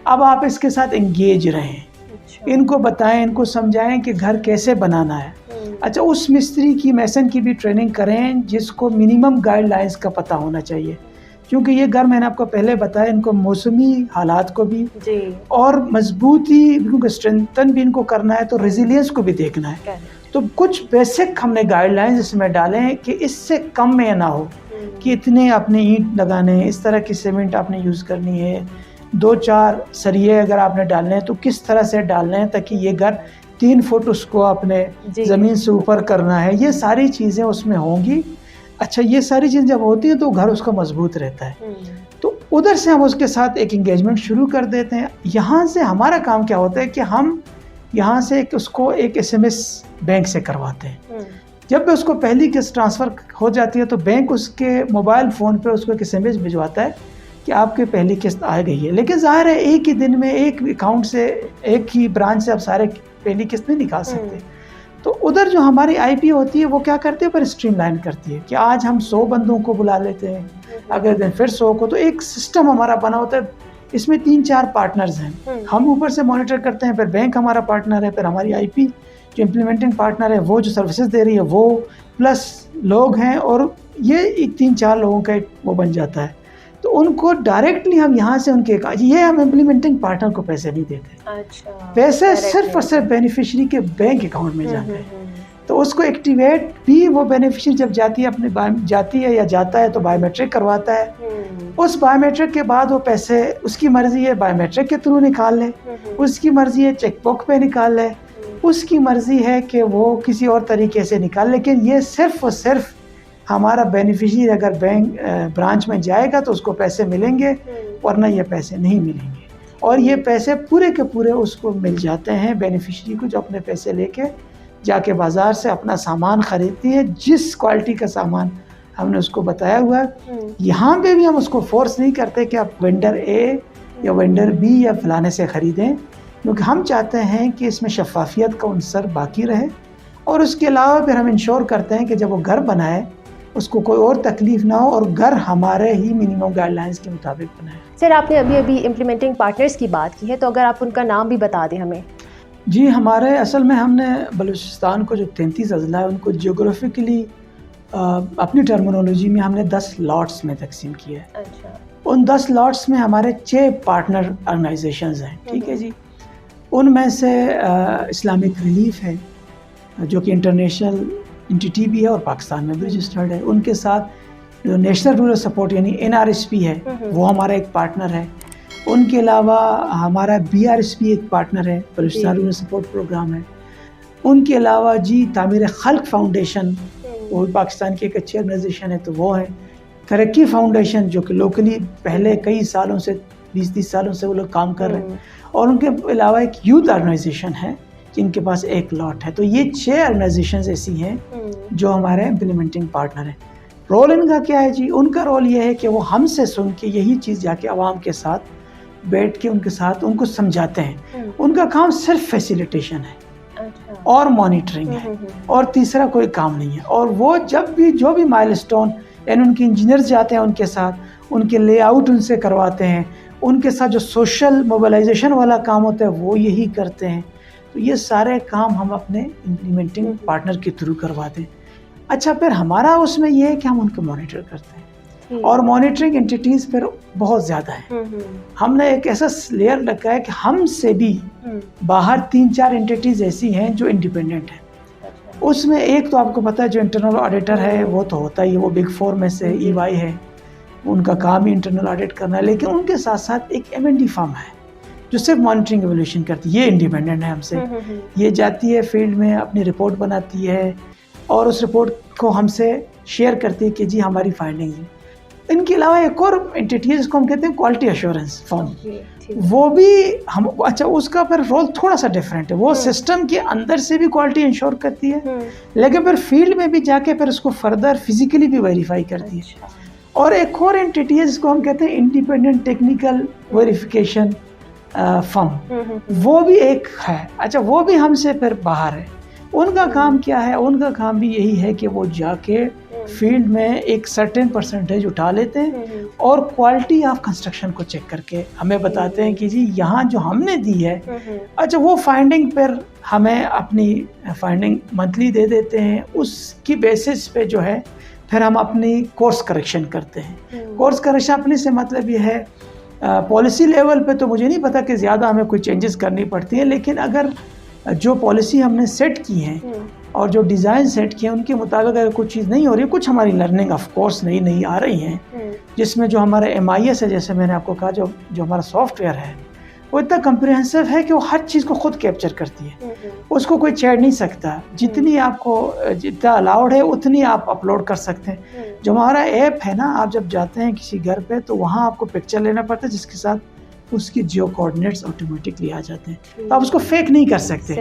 अब आप इसके साथ एंगेज रहें, इनको बताएं, इनको समझाएं कि घर कैसे बनाना है। अच्छा, उस मिस्त्री की, मैसन की भी ट्रेनिंग करें जिसको मिनिमम गाइडलाइंस का पता होना चाहिए, क्योंकि ये घर मैंने आपको पहले बताया, इनको मौसमी हालात को भी और मजबूती, क्योंकि स्ट्रेंथन भी इनको करना है, तो रेजिलियंस को भी देखना है। तो कुछ बेसिक हमने गाइडलाइंस इसमें डालें कि इससे कम में ना हो कि इतने आपने ईंट लगाने हैं, इस तरह की सीमेंट आपने यूज़ करनी है, 2-4 सरिये अगर आपने डालने हैं तो किस तरह से डालने हैं ताकि ये घर 3 फुट उसको आपने ज़मीन से ऊपर करना है, ये सारी चीज़ें उसमें होंगी। अच्छा, ये सारी चीज़ें जब होती हैं तो घर उसका मजबूत रहता है। तो उधर से हम उसके साथ एक एंगेजमेंट शुरू कर देते हैं। यहाँ से हमारा काम क्या होता है कि हम यहाँ से उसको एक SMS बैंक से करवाते हैं। जब भी उसको पहली किस्त ट्रांसफ़र हो जाती है तो बैंक उसके मोबाइल फ़ोन पे उसको एक SMS भिजवाता है कि आपकी पहली किस्त आ गई है। लेकिन ज़ाहिर है एक ही दिन में एक अकाउंट से, एक ही ब्रांच से आप सारे पहली किस्त नहीं निकाल सकते। तो उधर जो हमारी IP होती है वो क्या करती है, पर स्ट्रीमलाइन करती है कि आज हम 100 बंदों को बुला लेते हैं, अगले दिन फिर 100 को। तो एक सिस्टम हमारा बना होता है, इसमें 3-4 पार्टनर्स हैं, हम ऊपर से मॉनिटर करते हैं, फिर बैंक हमारा पार्टनर है, फिर हमारी IP जो इम्प्लीमेंटिंग पार्टनर है वो जो सर्विसेज दे रही है वो, प्लस लोग हैं, और ये 3-4 लोगों का वो बन जाता है। तो उनको डायरेक्टली हम यहाँ से उनके, ये हम इम्प्लीमेंटिंग पार्टनर को पैसे नहीं देते। अच्छा, पैसे सिर्फ और सिर्फ बेनिफिशियरी के बैंक अकाउंट में जाते हैं। तो उसको एक्टिवेट भी वो बेनिफिशियरी जब जाती है या जाता है तो बायोमेट्रिक करवाता है। उस बायोमेट्रिक के बाद वो पैसे, उसकी मर्जी है बायोमेट्रिक के थ्रू निकाल ले, उसकी मर्जी है चेकबुक पे निकाल ले, उसकी मर्जी है कि वो किसी और तरीके से निकाल। लेकिन ये सिर्फ और सिर्फ हमारा बेनिफिशियरी अगर बैंक ब्रांच में जाएगा तो उसको पैसे मिलेंगे, वरना ये पैसे नहीं मिलेंगे। और ये पैसे पूरे के पूरे उसको मिल जाते हैं बेनिफिशियरी को, जो अपने पैसे लेके जाके बाज़ार से अपना सामान ख़रीदती है, जिस क्वालिटी का सामान हमने उसको बताया हुआ है। यहाँ पे भी हम उसको फोर्स नहीं करते कि आप वेंडर A या वेंडर B या फलाने से ख़रीदें, क्योंकि हम चाहते हैं कि इसमें शफाफियत का अंसर बाकी रहे। और उसके अलावा फिर हम इंश्योर करते हैं कि जब वो घर बनाए उसको कोई और तकलीफ़ ना हो और घर हमारे ही मिनिमम गाइडलाइंस के मुताबिक बनाए। सर, आपने अभी इम्प्लीमेंटिंग पार्टनर्स की बात की है, तो अगर आप उनका नाम भी बता दें हमें। जी, हमारे असल में हमने बलूचिस्तान को जो 33 अज़ला है उनको जियोग्राफिकली अपनी टर्मिनोलॉजी में हमने 10 लॉट्स में तकसीम किया है। अच्छा। उन 10 लॉट्स में हमारे 6 पार्टनर ऑर्गेनाइजेशंस हैं, ठीक है जी। उनमें से इस्लामिक रिलीफ है जो कि इंटरनेशनल एंटिटी भी है और पाकिस्तान में भी रजिस्टर्ड है। उनके साथ जो नेशनल रूरल सपोर्ट यानी NRSP है वो हमारा एक पार्टनर है। उनके अलावा हमारा BRSP एक पार्टनर है, बलूचिस्तान रूरल सपोर्ट प्रोग्राम है। उनके अलावा जी तामीर खल्क फाउंडेशन, वो पाकिस्तान की एक अच्छी ऑर्गेनाइजेशन है, तो वो है। तरक्की फाउंडेशन जो कि लोकली पहले कई सालों से 20-30 सालों से वो लोग काम कर रहे हैं। और उनके अलावा एक यूथ ऑर्गेनाइजेशन है जिनके पास एक लॉट है। तो ये 6 ऑर्गेनाइजेशंस ऐसी हैं जो हमारे इम्प्लीमेंटिंग पार्टनर हैं। रोल इनका क्या है जी? उनका रोल ये है कि वो हमसे सुन के यही चीज़ जाके आवाम के साथ बैठ के उनके साथ उनको समझाते हैं। उनका काम सिर्फ फैसिलिटेशन है और मॉनिटरिंग है, और तीसरा कोई काम नहीं है। और वो जब भी जो भी माइलस्टोन, यानी उनके इंजीनियर्स जाते हैं उनके साथ, उनके लेआउट उनसे करवाते हैं, उनके साथ जो सोशल मोबिलाइजेशन वाला काम होता है वो यही करते हैं। तो ये सारे काम हम अपने इम्प्लीमेंटिंग पार्टनर के थ्रू करवाते हैं। अच्छा, फिर हमारा उसमें ये है कि हम उनको मॉनिटर करते हैं। और मॉनिटरिंग एंटिटीज फिर बहुत ज़्यादा है। हमने एक ऐसा लेयर रखा है कि हमसे भी बाहर 3-4 एंटिटीज ऐसी हैं जो इंडिपेंडेंट हैं। उसमें एक तो आपको पता है जो इंटरनल ऑडिटर है वो तो होता ही है, वो बिग 4 में से EY है, उनका काम ही इंटरनल ऑडिट करना है। लेकिन उनके साथ साथ एक M&D फर्म है जो सिर्फ मॉनिटरिंग एवोल्यूशन करती है, ये इंडिपेंडेंट है हमसे। ये जाती है फील्ड में, अपनी रिपोर्ट बनाती है और उस रिपोर्ट को हमसे शेयर करती है कि जी हमारी फाइंडिंग है। इनके अलावा एक और एंटिटी है जिसको हम कहते हैं क्वालिटी एश्योरेंस फर्म, वो भी हम अच्छा उसका फिर रोल थोड़ा सा डिफरेंट है। वो सिस्टम के अंदर से भी क्वालिटी इंश्योर करती है, लेकिन फिर फील्ड में भी जाके फिर उसको फर्दर फिजिकली भी वेरीफाई करती है। और एक और एंटिटी है जिसको हम कहते हैं इंडिपेंडेंट टेक्निकल वेरिफिकेशन फर्म, वो भी एक है। अच्छा, वो भी हमसे फिर बाहर है। उनका काम क्या है? उनका काम भी यही है कि वो जाके फील्ड में एक सर्टेन परसेंटेज उठा लेते हैं और क्वालिटी ऑफ कंस्ट्रक्शन को चेक करके हमें बताते हैं कि जी यहाँ जो हमने दी है, अच्छा वो फाइंडिंग पर हमें अपनी फाइंडिंग मंथली दे देते हैं। उसकी बेसिस पे जो है फिर हम अपनी कोर्स करेक्शन करते हैं। कोर्स करेक्शन अपने से मतलब ये है पॉलिसी लेवल पे तो मुझे नहीं पता कि ज़्यादा हमें कोई चेंजेस करनी पड़ती हैं, लेकिन अगर जो पॉलिसी हमने सेट की है और जो डिज़ाइन सेट किए हैं उनके मुताबिक अगर कुछ चीज़ नहीं हो रही है, कुछ हमारी लर्निंग ऑफ कोर्स नई आ रही हैं, जिसमें जो हमारा MIS है, जैसे मैंने आपको कहा, जो हमारा सॉफ्टवेयर है वो इतना कम्प्रिहेंसिव है कि वो हर चीज़ को खुद कैप्चर करती है, उसको कोई छेड़ नहीं सकता। जितनी आपको जितना अलाउड है उतनी आप अपलोड कर सकते हैं। जो हमारा ऐप है ना, आप जब जाते हैं किसी घर पे तो वहाँ आपको पिक्चर लेना पड़ता है जिसके साथ उसकी जियो कोऑर्डिनेट्स ऑटोमेटिकली आ जाते हैं, तो आप उसको फेक नहीं कर सकते।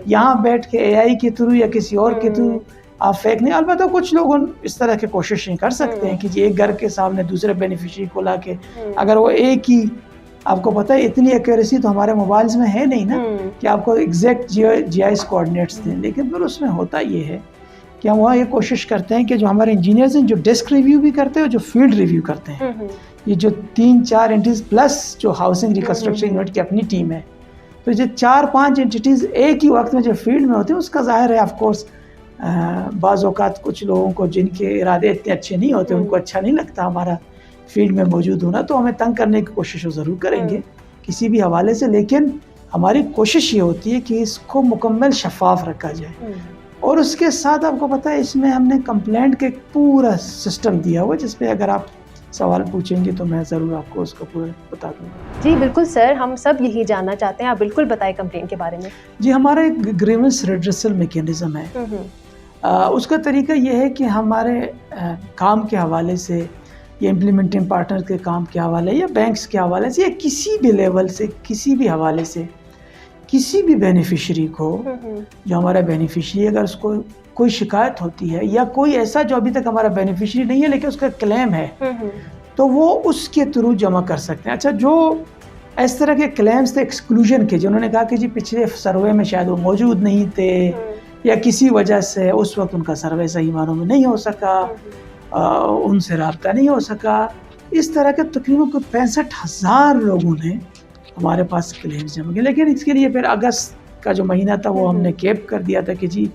यहाँ बैठ के AI के थ्रू या किसी और के थ्रू आप फेक नहीं। अलबत्ता कुछ लोग इस तरह की कोशिश नहीं कर सकते हैं कि एक घर के सामने दूसरे बेनिफिशियरी को ला के, अगर वो एक ही, आपको पता है इतनी एक्यूरेसी तो हमारे मोबाइल्स में है नहीं ना कि आपको एग्जैक्ट GIS कोऑर्डिनेट्स दें। लेकिन फिर उसमें होता ये है कि हम वहाँ ये कोशिश करते हैं कि जो हमारे इंजीनियर्स हैं जो डेस्क रिव्यू भी करते हैं और जो फील्ड रिव्यू करते हैं, ये जो 3-4 एंटिटीज प्लस जो हाउसिंग रिकंस्ट्रक्शन यूनिट की अपनी टीम है, तो ये 4-5 एंटिटीज एक ही वक्त में जो फील्ड में होती है, उसका जाहिर है ऑफ कोर्स बाज़ औक़ात कुछ लोगों को जिनके इरादे इतने अच्छे नहीं होते, उनको अच्छा नहीं लगता हमारा फील्ड में मौजूद होना, तो हमें तंग करने की कोशिश ज़रूर करेंगे किसी भी हवाले से। लेकिन हमारी कोशिश ये होती है कि इसको मुकम्मल शफाफ रखा जाए। और उसके साथ आपको पता है इसमें हमने कंप्लेंट के पूरा सिस्टम दिया हुआ, जिस पे अगर आप सवाल पूछेंगे तो मैं ज़रूर आपको उसका पूरा बता दूँगा। जी बिल्कुल सर, हम सब यही जानना चाहते हैं, आप बिल्कुल बताएं कंप्लेंट के बारे में। जी, हमारा एक ग्रीवेंस रिड्रेसल मैकेनिज़्म है। उसका तरीका ये है कि हमारे काम के हवाले से या इम्प्लीमेंटिंग पार्टनर के काम के हवाले या बैंक्स के हवाले से या किसी भी लेवल से, किसी भी हवाले से, किसी भी बेनिफिशियरी को, जो हमारा बेनिफिशियरी अगर उसको कोई शिकायत होती है या कोई ऐसा जो अभी तक हमारा बेनिफिशियरी नहीं है लेकिन उसका क्लेम है, तो वो उसके थ्रू जमा कर सकते हैं। अच्छा, जो इस तरह के क्लेम्स थे एक्सक्लूजन के, जिन्होंने कहा कि जी पिछले सर्वे में शायद वो मौजूद नहीं थे या किसी वजह से उस वक्त उनका सर्वे सही मानों में नहीं हो सका, उनसे राब्ता नहीं हो सका, इस तरह के तकरीबन 65,000 लोगों ने हमारे पास क्लेम्स जमा किए। लेकिन इसके लिए फिर अगस्त का जो महीना था वो हमने कैप कर दिया था कि जी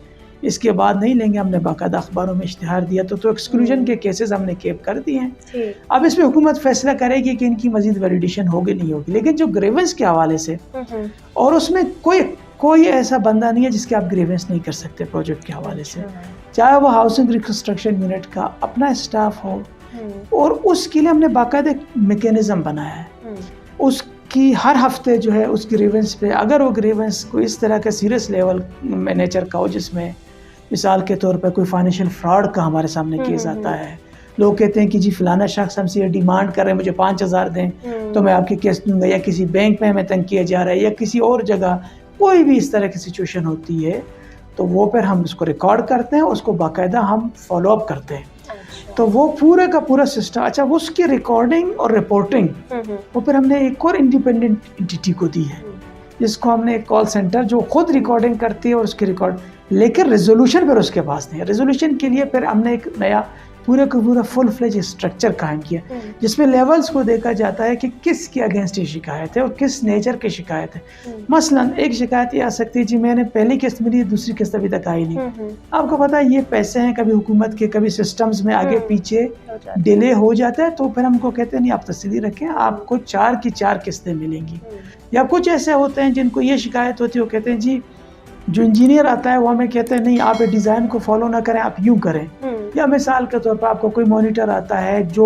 इसके बाद नहीं लेंगे। हमने बाकायदा अखबारों में इश्तिहार दिया, तो एक्सक्लूजन के केसेस हमने कैप कर दिए हैं। अब इसमें हुकूमत फैसला करेगी कि इनकी मजीद वैलिडेशन होगी नहीं होगी। लेकिन जो ग्रीवेंस के हवाले से, और उसमें कोई ऐसा बंदा नहीं है जिसके आप ग्रीवेंस नहीं कर सकते प्रोजेक्ट के हवाले से, चाहे वो हाउसिंग रिकंस्ट्रक्शन यूनिट का अपना स्टाफ हो, और उसके लिए हमने बाकायदा एक मैकेनिज्म बनाया है। उसकी हर हफ्ते जो है उस ग्रीवेंस पे, अगर वो ग्रीवेंस कोई इस तरह का सीरियस लेवल में नेचर का हो, जिसमें मिसाल के तौर पर कोई फाइनेंशियल फ्रॉड का हमारे सामने केस आता है, लोग कहते हैं कि जी फलाना शख्स हमसे ये डिमांड कर रहे हैं मुझे 5,000 दें तो मैं आपके केस दूंगा, या किसी बैंक में हमें तंग किया जा रहा है, या किसी और जगह कोई भी इस तरह की सिचुएशन होती है, तो वो फिर हम उसको रिकॉर्ड करते हैं, उसको बाकायदा हम फॉलो अप करते हैं। तो वो पूरे का पूरा सिस्टम, अच्छा वो उसकी रिकॉर्डिंग और रिपोर्टिंग वो फिर हमने एक और इंडिपेंडेंट एंटिटी को दी है, जिसको हमने एक कॉल सेंटर जो खुद रिकॉर्डिंग करती है और उसकी रिकॉर्ड, लेकिन रेजोल्यूशन फिर उसके पास नहीं है। रेजोल्यूशन के लिए फिर हमने एक नया पूरे का पूरा फुल फ्लेज स्ट्रक्चर कायम किया, जिसमें लेवल्स को देखा जाता है कि किसके अगेंस्ट ये शिकायत है और किस नेचर की शिकायत है। मसलन एक शिकायत ये आ सकती है, जी मैंने पहली किस्त मिली, दूसरी किस्त अभी तक आई नहीं। आपको पता है ये पैसे हैं कभी हुकूमत के, कभी सिस्टम्स में आगे पीछे डिले हो जाता है, तो फिर हमको कहते हैं नहीं आप तसल्ली रखें, आपको 4 की 4 किस्तें मिलेंगी। या कुछ ऐसे होते हैं जिनको ये शिकायत होती है, वो कहते हैं जी जो इंजीनियर आता है वो हमें कहते हैं नहीं आप ये डिज़ाइन को फॉलो ना करें, आप यूँ करें। या मिसाल के तौर पर आपको कोई मॉनिटर आता है जो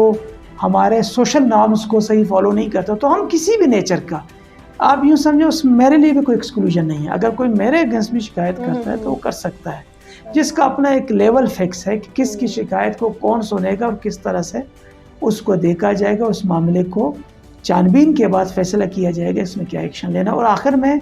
हमारे सोशल नॉर्म्स को सही फॉलो नहीं करता, तो हम किसी भी नेचर का, आप यूँ समझो मेरे लिए भी कोई एक्सक्लूजन नहीं है, अगर कोई मेरे अगेंस्ट भी शिकायत करता है तो वो कर सकता है, जिसका अपना एक लेवल फिक्स है कि किसकी शिकायत को कौन सुनेगा और किस तरह से उसको देखा जाएगा, उस मामले को छानबीन के बाद फैसला किया जाएगा इसमें क्या एक्शन लेना, और आखिर में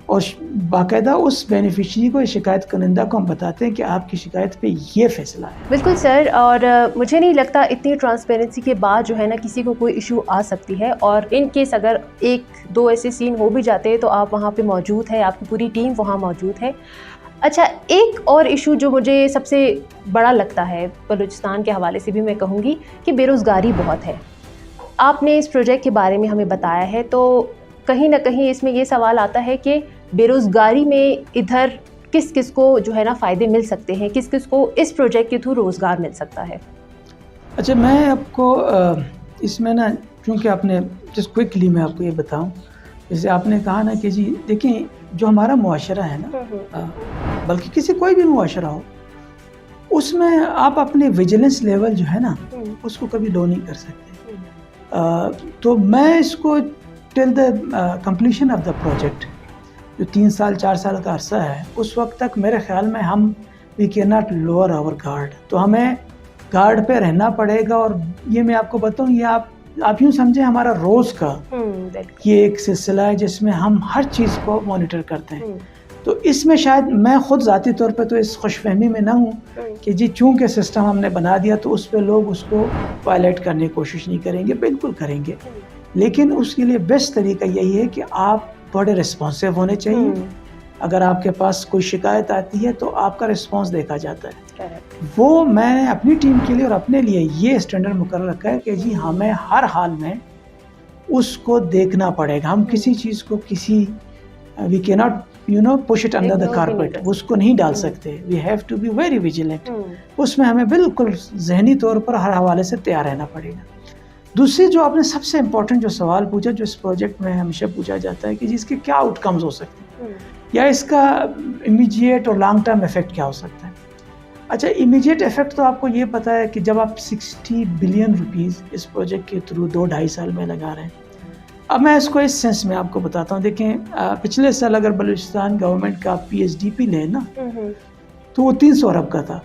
और बाकायदा उस बेनिफिशरी को, शिकायत करंदा को हम बताते हैं कि आपकी शिकायत पे ये फैसला है। बिल्कुल सर, और मुझे नहीं लगता इतनी ट्रांसपेरेंसी के बाद जो है ना किसी को कोई इशू आ सकती है, और इन केस अगर 1-2 ऐसे सीन हो भी जाते हैं तो आप वहाँ पे मौजूद है, आपकी पूरी टीम वहाँ मौजूद है। अच्छा, एक और इशू जो मुझे सबसे बड़ा लगता है बलूचिस्तान के हवाले से भी मैं कहूँगी कि बेरोज़गारी बहुत है। आपने इस प्रोजेक्ट के बारे में हमें बताया है, तो कहीं ना कहीं इसमें ये सवाल आता है कि बेरोज़गारी में इधर किस किस को जो है ना फ़ायदे मिल सकते हैं, किस किस को इस प्रोजेक्ट के थ्रू रोज़गार मिल सकता है? अच्छा, मैं आपको इसमें ना, क्योंकि आपने जस्ट क्विकली मैं आपको ये बताऊं, जैसे आपने कहा ना कि जी देखिए जो हमारा मुआशरा है ना, बल्कि किसी कोई भी मुआशरा हो, उसमें आप अपने विजिलेंस लेवल जो है ना उसको कभी लो नहीं कर सकते। तो मैं इसको till the completion of the project, जो 3 साल 4 साल का अरसा है, उस वक्त तक मेरे ख्याल में हम we can not lower our guard, तो हमें गार्ड पे रहना पड़ेगा। और ये मैं आपको बताऊं, ये आप यूँ समझें हमारा रोज़ का ये एक सिलसिला है जिसमें हम हर चीज़ को मॉनिटर करते हैं। तो इसमें शायद मैं ख़ुद ज़ाती तौर पे तो इस खुशफहमी में ना हूँ कि जी चूँकि सिस्टम हमने बना दिया तो उस पर लोग उसको वायलेट करने की कोशिश नहीं करेंगे, बिल्कुल करेंगे, लेकिन उसके लिए बेस्ट तरीका यही है कि आप बड़े रिस्पॉन्सिव होने चाहिए। अगर आपके पास कोई शिकायत आती है तो आपका रिस्पॉन्स देखा जाता है। वो मैंने अपनी टीम के लिए और अपने लिए ये स्टैंडर्ड मुकर्रर रखा है कि जी हमें हर हाल में उसको देखना पड़ेगा। हम किसी चीज़ को we can not push it under the carpet, उसको नहीं डाल सकते। We have to be very vigilant. उसमें हमें बिल्कुल जहनी तौर पर हर हवाले से तैयार रहना पड़ेगा। दूसरी जो आपने सबसे इम्पोर्टेंट जो सवाल पूछा, जो इस प्रोजेक्ट में हमेशा पूछा जाता है कि जी इसके क्या आउटकम्स हो सकते हैं या इसका इमीडिएट और लॉन्ग टर्म इफेक्ट क्या हो सकता है। अच्छा, इमीडिएट इफेक्ट तो आपको ये पता है कि जब आप 60 बिलियन रुपीस इस प्रोजेक्ट के थ्रू 2-2.5 साल में लगा रहे हैं। अब मैं इसको इस सेंस में आपको बताता हूँ। देखें, पिछले साल अगर बलूचिस्तान गवर्नमेंट का PSDP लें ना, तो वो 300 अरब का था।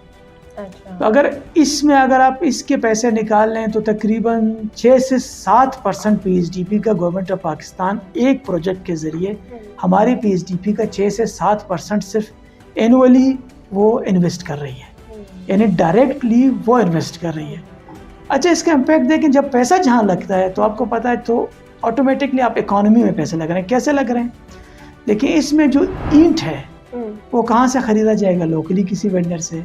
तो अगर आप इसके पैसे निकाल लें तो तकरीबन 6 से 7% PSDP का गवर्नमेंट ऑफ पाकिस्तान एक प्रोजेक्ट के ज़रिए हमारी PSDP का 6 से 7% सिर्फ एनुअली वो इन्वेस्ट कर रही है, यानी डायरेक्टली वो इन्वेस्ट कर रही है। अच्छा, इसका इम्पैक्ट देखें, जब पैसा जहाँ लगता है तो आपको पता है तो ऑटोमेटिकली आप इकोनॉमी में पैसे लग रहे हैं। कैसे लग रहे हैं? देखिए, इसमें जो ईंट है वो कहाँ से ख़रीदा जाएगा? लोकली किसी वेंडर से।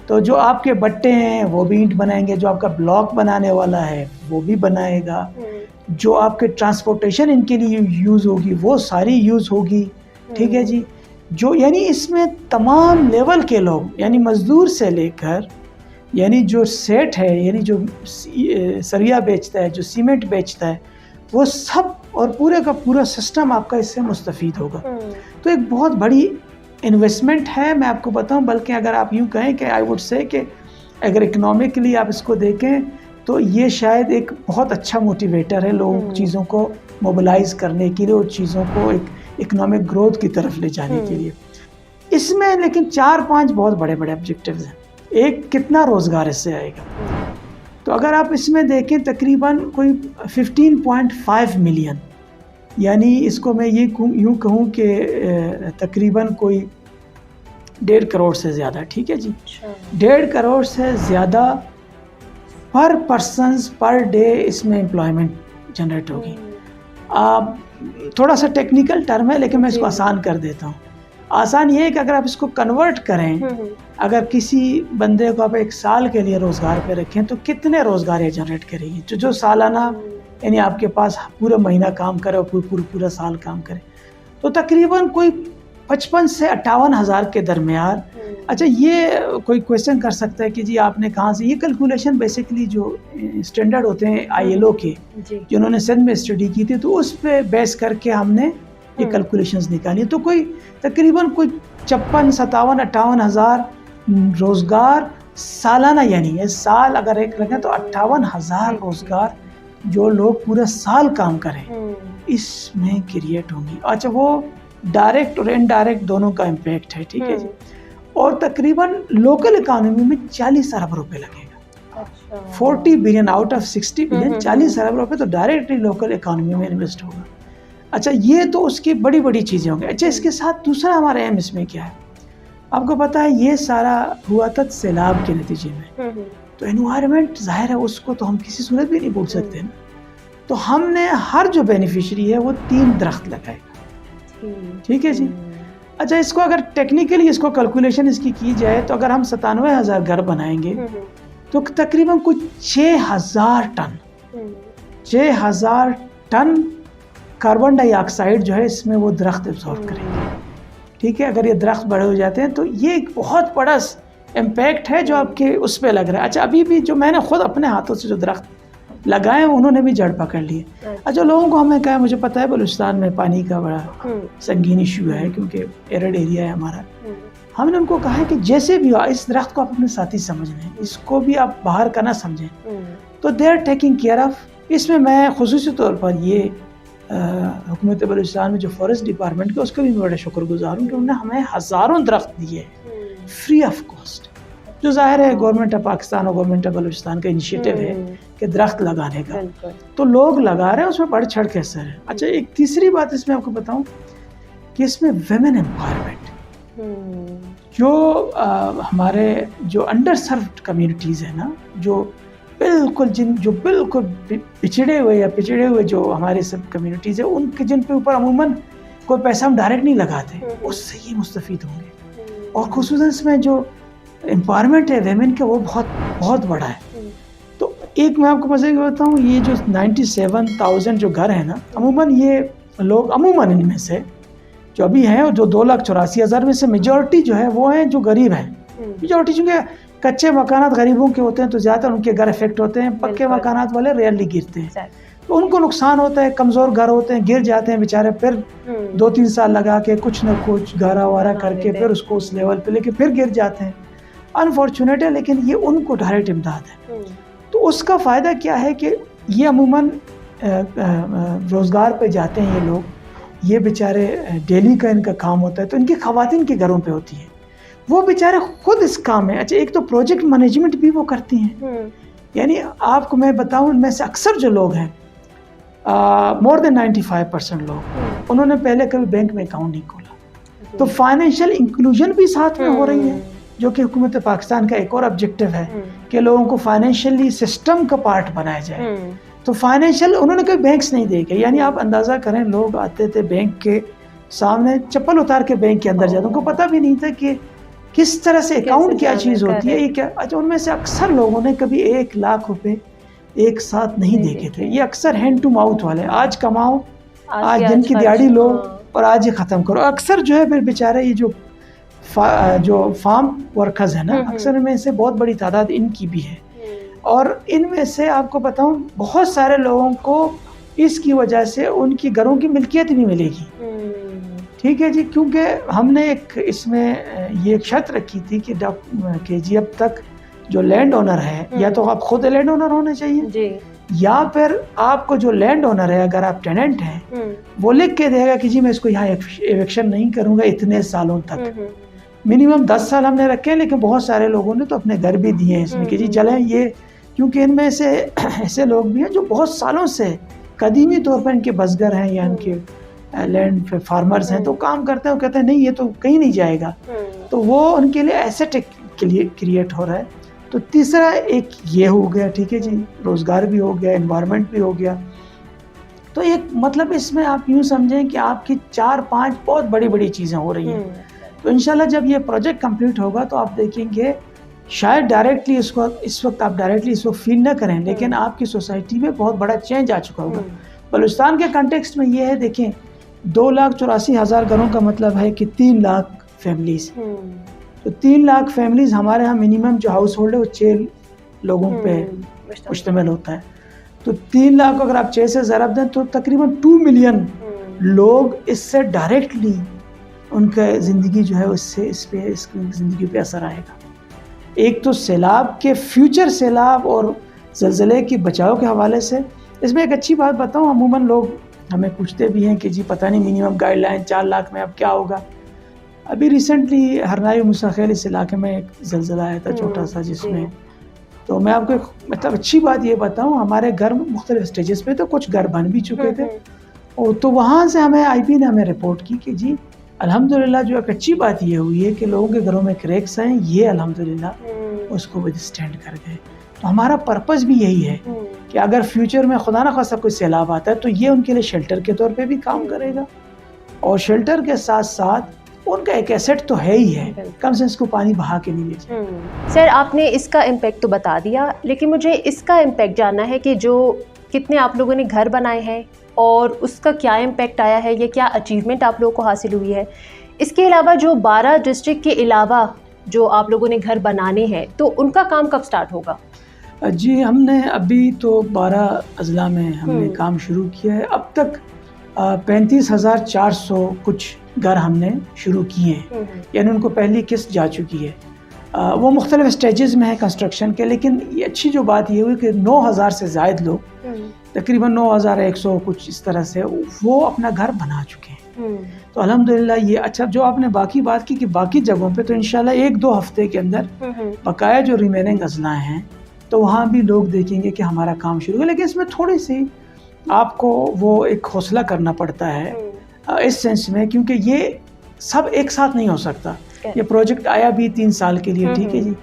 तो जो आपके बट्टे हैं वो भी ईंट बनाएंगे, जो आपका ब्लॉक बनाने वाला है वो भी बनाएगा, जो आपके ट्रांसपोर्टेशन इनके लिए यूज़ होगी वो सारी यूज़ होगी। ठीक है जी, जो यानी इसमें तमाम लेवल के लोग, यानी मज़दूर से लेकर, यानी जो सेठ है, यानी जो सरिया बेचता है, जो सीमेंट बेचता है, वो सब और पूरे का पूरा सिस्टम आपका इससे मुस्तफ़ीद होगा। तो एक बहुत बड़ी इन्वेस्टमेंट है, मैं आपको बताऊं। बल्कि अगर आप यूँ कहें कि आई वुड से कि अगर इकोनॉमिकली आप इसको देखें तो ये शायद एक बहुत अच्छा मोटिवेटर है लोग चीज़ों को मोबिलाइज़ करने के लिए और चीज़ों को एक इकोनॉमिक ग्रोथ की तरफ ले जाने के लिए। इसमें लेकिन 4-5 बहुत बड़े बड़े ऑब्जेक्टिव्स हैं। एक, कितना रोज़गार इससे आएगा। तो अगर आप इसमें देखें तकरीबन कोई 15.5 मिलियन, यानी इसको मैं ये यूँ कहूँ कि तकरीबन कोई 1.5 करोड़ से ज़्यादा। ठीक है जी, 1.5 करोड़ से ज़्यादा पर पर्सन्स पर डे इसमें एम्प्लॉयमेंट जनरेट होगी। थोड़ा सा टेक्निकल टर्म है लेकिन मैं इसको आसान कर देता हूँ। आसान ये है कि अगर आप इसको कन्वर्ट करें, अगर किसी बंदे को आप 1 साल के लिए रोज़गार पे रखें तो कितने रोज़गार ये जनरेट करेगी। जो सालाना यानी आपके पास पूरा महीना काम करे और पूरा साल काम करे तो तकरीबन कोई 55 से 58 हज़ार के दरमियान। अच्छा, ये कोई क्वेश्चन कर सकता है कि जी आपने कहाँ से, ये कैलकुलेशन बेसिकली जो स्टैंडर्ड होते हैं ILO के जिन्होंने सिंध में स्टडी की थी, तो उस पर बेस करके हमने ये कैलकुलेशंस निकाली। तो कोई तकरीबन कोई 56, 57, 58 हज़ार रोज़गार सालाना, यानी ये साल अगर एक रखें तो 58 हज़ार रोज़गार जो लोग पूरा साल काम करें इसमें क्रिएट होंगी। अच्छा, वो डायरेक्ट और इनडायरेक्ट दोनों का इम्पैक्ट है, ठीक है जी। और तकरीबन लोकल इकोनॉमी में 40 अरब रुपए लगेगा। 40 बिलियन आउट ऑफ 60 बिलियन, 40 अरब रुपए तो डायरेक्टली लोकल इकोनॉमी में इन्वेस्ट होगा। अच्छा, ये तो उसकी बड़ी बड़ी चीज़ें होंगी। अच्छा, इसके साथ दूसरा हमारा एम इसमें क्या है, आपको पता है ये सारा हुआ था सैलाब के नतीजे में, तो एनवायरनमेंट जाहिर है उसको तो हम किसी सूरत भी नहीं भूल सकते ना। तो हमने हर जो बेनिफिशियरी है वो 3 दरख्त लगाएगा, ठीक है जी। अच्छा, इसको अगर टेक्निकली इसको कैलकुलेशन इसकी की जाए तो अगर हम 97,000 घर बनाएंगे तो तकरीबन कुछ 6,000 टन कार्बन डाइऑक्साइड जो है इसमें वो दरख्त एब्जॉर्ब करेंगे, ठीक है। अगर ये दरख्त बड़े हो जाते हैं तो ये एक बहुत बड़ा इम्पैक्ट है जो आपके उस पर लग रहा है। अच्छा, अभी भी जो मैंने खुद अपने हाथों से जो दरख्त लगाए उन्होंने भी जड़ पकड़ लिए। अच्छा, लोगों को हमें कहा, मुझे पता है बलूचिस्तान में पानी का बड़ा संगीन इशू है क्योंकि एरिड एरिया है हमारा। हमने उनको कहा है कि जैसे भी हो इस दरख्त को आप अपने साथी समझना है, इसको भी आप बाहर का ना समझें, तो they are taking care of. इसमें मैं खुसूसी तौर पर ये हुकूमत बलूचिस्तान में जो फॉरेस्ट डिपार्टमेंट का उसका भी बड़ा शुक्रगुजार हूँ कि उन्होंने हमें हज़ारों दरख्त दिए फ्री ऑफ कॉस्ट, जो जाहिर है गवर्नमेंट ऑफ पाकिस्तान और गवर्नमेंट ऑफ बलूचिस्तान का इनिशिएटिव है कि दरख्त लगाने का, तो लोग लगा रहे हैं, उसमें बढ़ चढ़ के असर है। अच्छा, एक तीसरी बात इसमें आपको बताऊं कि इसमें वुमेन एम्पावरमेंट, जो हमारे जो अंडर सर्व्ड कम्युनिटीज़ है ना, जो बिल्कुल पिछड़े हुए जो हमारे सब कम्युनिटीज़ है, उनके जिन पे ऊपर अमूमन कोई पैसा हम डायरेक्ट नहीं लगाते, उससे ये मुस्तफ़ीद होंगे। और खुसूसन इसमें जो एम्पावरमेंट है वेमेन का वो बहुत बड़ा है। तो एक मैं आपको मज़े की बताऊँ, ये जो 97,000 जो घर है ना, अमूमन ये लोग अमूमन इनमें से जो अभी हैं, जो 2,84,000 में से मेजॉरिटी जो है वो हैं जो गरीब हैं। मेजॉरिटी चूँकि कच्चे मकानात गरीबों के होते हैं तो ज़्यादातर उनके घर इफेक्ट होते हैं, पक्के मकानात वाले रेयरली गिरते हैं, तो उनको नुकसान होता है। कमज़ोर घर होते हैं, गिर जाते हैं बेचारे, फिर 2-3 साल लगा के कुछ न कुछ गारा वारा करके फिर उसको उस लेवल पे लेके फिर गिर जाते हैं। अनफॉर्चुनेट है, लेकिन ये उनको डायरेक्ट इमदाद है। तो उसका फ़ायदा क्या है कि ये अमूमन रोज़गार पे जाते हैं ये लोग, ये बेचारे डेली का इनका काम होता है, तो इनकी ख़वातीन के घरों पे होती है, वो बेचारे खुद इस काम में। अच्छा, एक तो प्रोजेक्ट मैनेजमेंट भी वो करती हैं, यानी आपको मैं बताऊं, इनमें से अक्सर जो लोग हैं, मोर देन 95% लोग, उन्होंने पहले कभी बैंक में अकाउंट नहीं खोला। तो फाइनेंशियल इंक्लूजन भी साथ में हो रही है, जो कि हुकूमत पाकिस्तान का एक और ऑब्जेक्टिव है कि लोगों को फाइनेंशियली सिस्टम का पार्ट बनाया जाए। तो फाइनेंशियल उन्होंने कभी बैंक्स नहीं देखे, यानी आप अंदाज़ा करें, लोग आते थे बैंक के सामने चप्पल उतार के बैंक के अंदर जाते, उनको पता भी नहीं था कि किस तरह से अकाउंट क्या चीज़ होती है, ये क्या। अच्छा, उनमें से अक्सर लोगों ने कभी 1 लाख रुपए एक साथ नहीं देखे थे। ये अक्सर हैंड टू माउथ वाले, आज कमाओ, आज दिन की दिहाड़ी लो और आज ये ख़त्म करो। अक्सर जो है फिर बेचारे ये जो फार्म वर्कर्स है ना, अक्सर इनमें से बहुत बड़ी तादाद इनकी भी है, और इनमें से आपको बताऊं बहुत सारे लोगों को इसकी वजह से उनकी घरों की मिल्कियत नहीं मिलेगी, ठीक है जी। क्योंकि हमने एक इसमें ये एक शर्त रखी थी कि जी अब तक जो लैंड ओनर है, या तो आप खुद लैंड ओनर होने चाहिए जी, या फिर आपको जो लैंड ओनर है, अगर आप टेनेंट हैं, वो लिख के देगा कि जी मैं इसको यहाँ एविक्शन नहीं करूँगा इतने सालों तक। मिनिमम 10 साल हमने रखे हैं, लेकिन बहुत सारे लोगों ने तो अपने घर भी दिए हैं इसमें कि जी चलें ये, क्योंकि इनमें से ऐसे लोग भी हैं जो बहुत सालों से कदीमी तौर पर इनके बसगर हैं या इनके लैंड पे फार्मर्स हैं, तो काम करते हैं, वो कहते हैं नहीं ये तो कहीं नहीं जाएगा, तो वो उनके लिए एसेट के लिए क्रिएट हो रहा है। तो तीसरा एक ये हो गया, ठीक है जी, रोज़गार भी हो गया, एनवायरनमेंट भी हो गया। तो एक मतलब इसमें आप यूँ समझें कि आपकी 4-5 बहुत बड़ी बड़ी चीज़ें हो रही हैं। तो इंशाल्लाह जब ये प्रोजेक्ट कंप्लीट होगा तो आप देखेंगे, शायद डायरेक्टली इसको इस वक्त आप डायरेक्टली इसको फील ना करें, लेकिन आपकी सोसाइटी में बहुत बड़ा चेंज आ चुका होगा। बलूचिस्तान के कंटेक्स्ट में ये है, देखें 2,84,000 घरों का मतलब है कि 3 लाख फैमिलीज। तो 3 लाख फैमिलीज हमारे यहाँ मिनिमम जो हाउस होल्ड है वो 6 लोगों पे मुश्तमिल होता है। तो 3 लाख अगर आप 6 से ज़रब दें तो तकरीबन 2 मिलियन लोग इससे डायरेक्टली उनका ज़िंदगी जो है उससे इसकी ज़िंदगी पे असर आएगा। एक तो सैलाब के फ्यूचर सैलाब और ज़लज़ले की बचाव के हवाले से इसमें एक अच्छी बात बताऊं, अमूमन लोग हमें पूछते भी हैं कि जी पता नहीं मिनिमम गाइडलाइन 4 लाख में अब क्या होगा। अभी रिसेंटली हरनाई मुसाखेल इस इलाके में एक ज़लज़ला आया था छोटा सा, जिसमें तो मैं आपको मतलब अच्छी बात ये बताऊं, हमारे घर मुख्तलिफ स्टेजेस पे तो कुछ घर बन भी चुके थे, और तो वहाँ से हमें आईपी ने हमें रिपोर्ट की कि जी अल्हम्दुलिल्लाह जो एक अच्छी बात ये हुई है कि लोगों के घरों में क्रैक्स हैं, ये अल्हम्दुलिल्लाह उसको विदस्टैंड कर गए। तो हमारा पर्पस भी यही है कि अगर फ्यूचर में खुदा न खासा कोई सैलाब आता है तो ये उनके लिए शेल्टर के तौर पे भी काम करेगा, और शेल्टर के साथ साथ उनका एक एसेट तो है ही है, कम से इसको पानी बहा के नहीं ले जाए। सर आपने इसका इम्पैक्ट तो बता दिया, लेकिन मुझे इसका इम्पैक्ट जानना है कि जो कितने आप लोगों ने घर बनाए हैं और उसका क्या इम्पैक्ट आया है, या क्या अचीवमेंट आप लोगों को हासिल हुई है। इसके अलावा जो 12 डिस्ट्रिक्ट के अलावा जो आप लोगों ने घर बनाने हैं तो उनका काम कब स्टार्ट होगा? जी हमने अभी तो 12 अजला में हमने काम शुरू किया है। अब तक 35,400 कुछ घर हमने शुरू किए हैं, यानी उनको पहली किस्त जा चुकी है। वो मुख्तलिफ स्टेजेस में है कंस्ट्रक्शन के, लेकिन ये अच्छी जो बात ये हुई कि 9,000 से ज़ायद लोग, तकरीबन 9,100 कुछ इस तरह से, वो अपना घर बना चुके हैं। तो अल्हम्दुलिल्लाह ये अच्छा। जो आपने बाकी बात की कि बाकी जगहों पे तो इंशाल्लाह 1-2 हफ्ते के अंदर बकाया जो रिमेनिंग अजला हैं तो वहाँ भी लोग देखेंगे कि हमारा काम शुरू है। लेकिन इसमें थोड़ी सी आपको वो एक हौसला करना पड़ता है इस सेंस में, क्योंकि ये सब एक साथ नहीं हो सकता। ये प्रोजेक्ट आया भी 3 साल के लिए, ठीक है जी।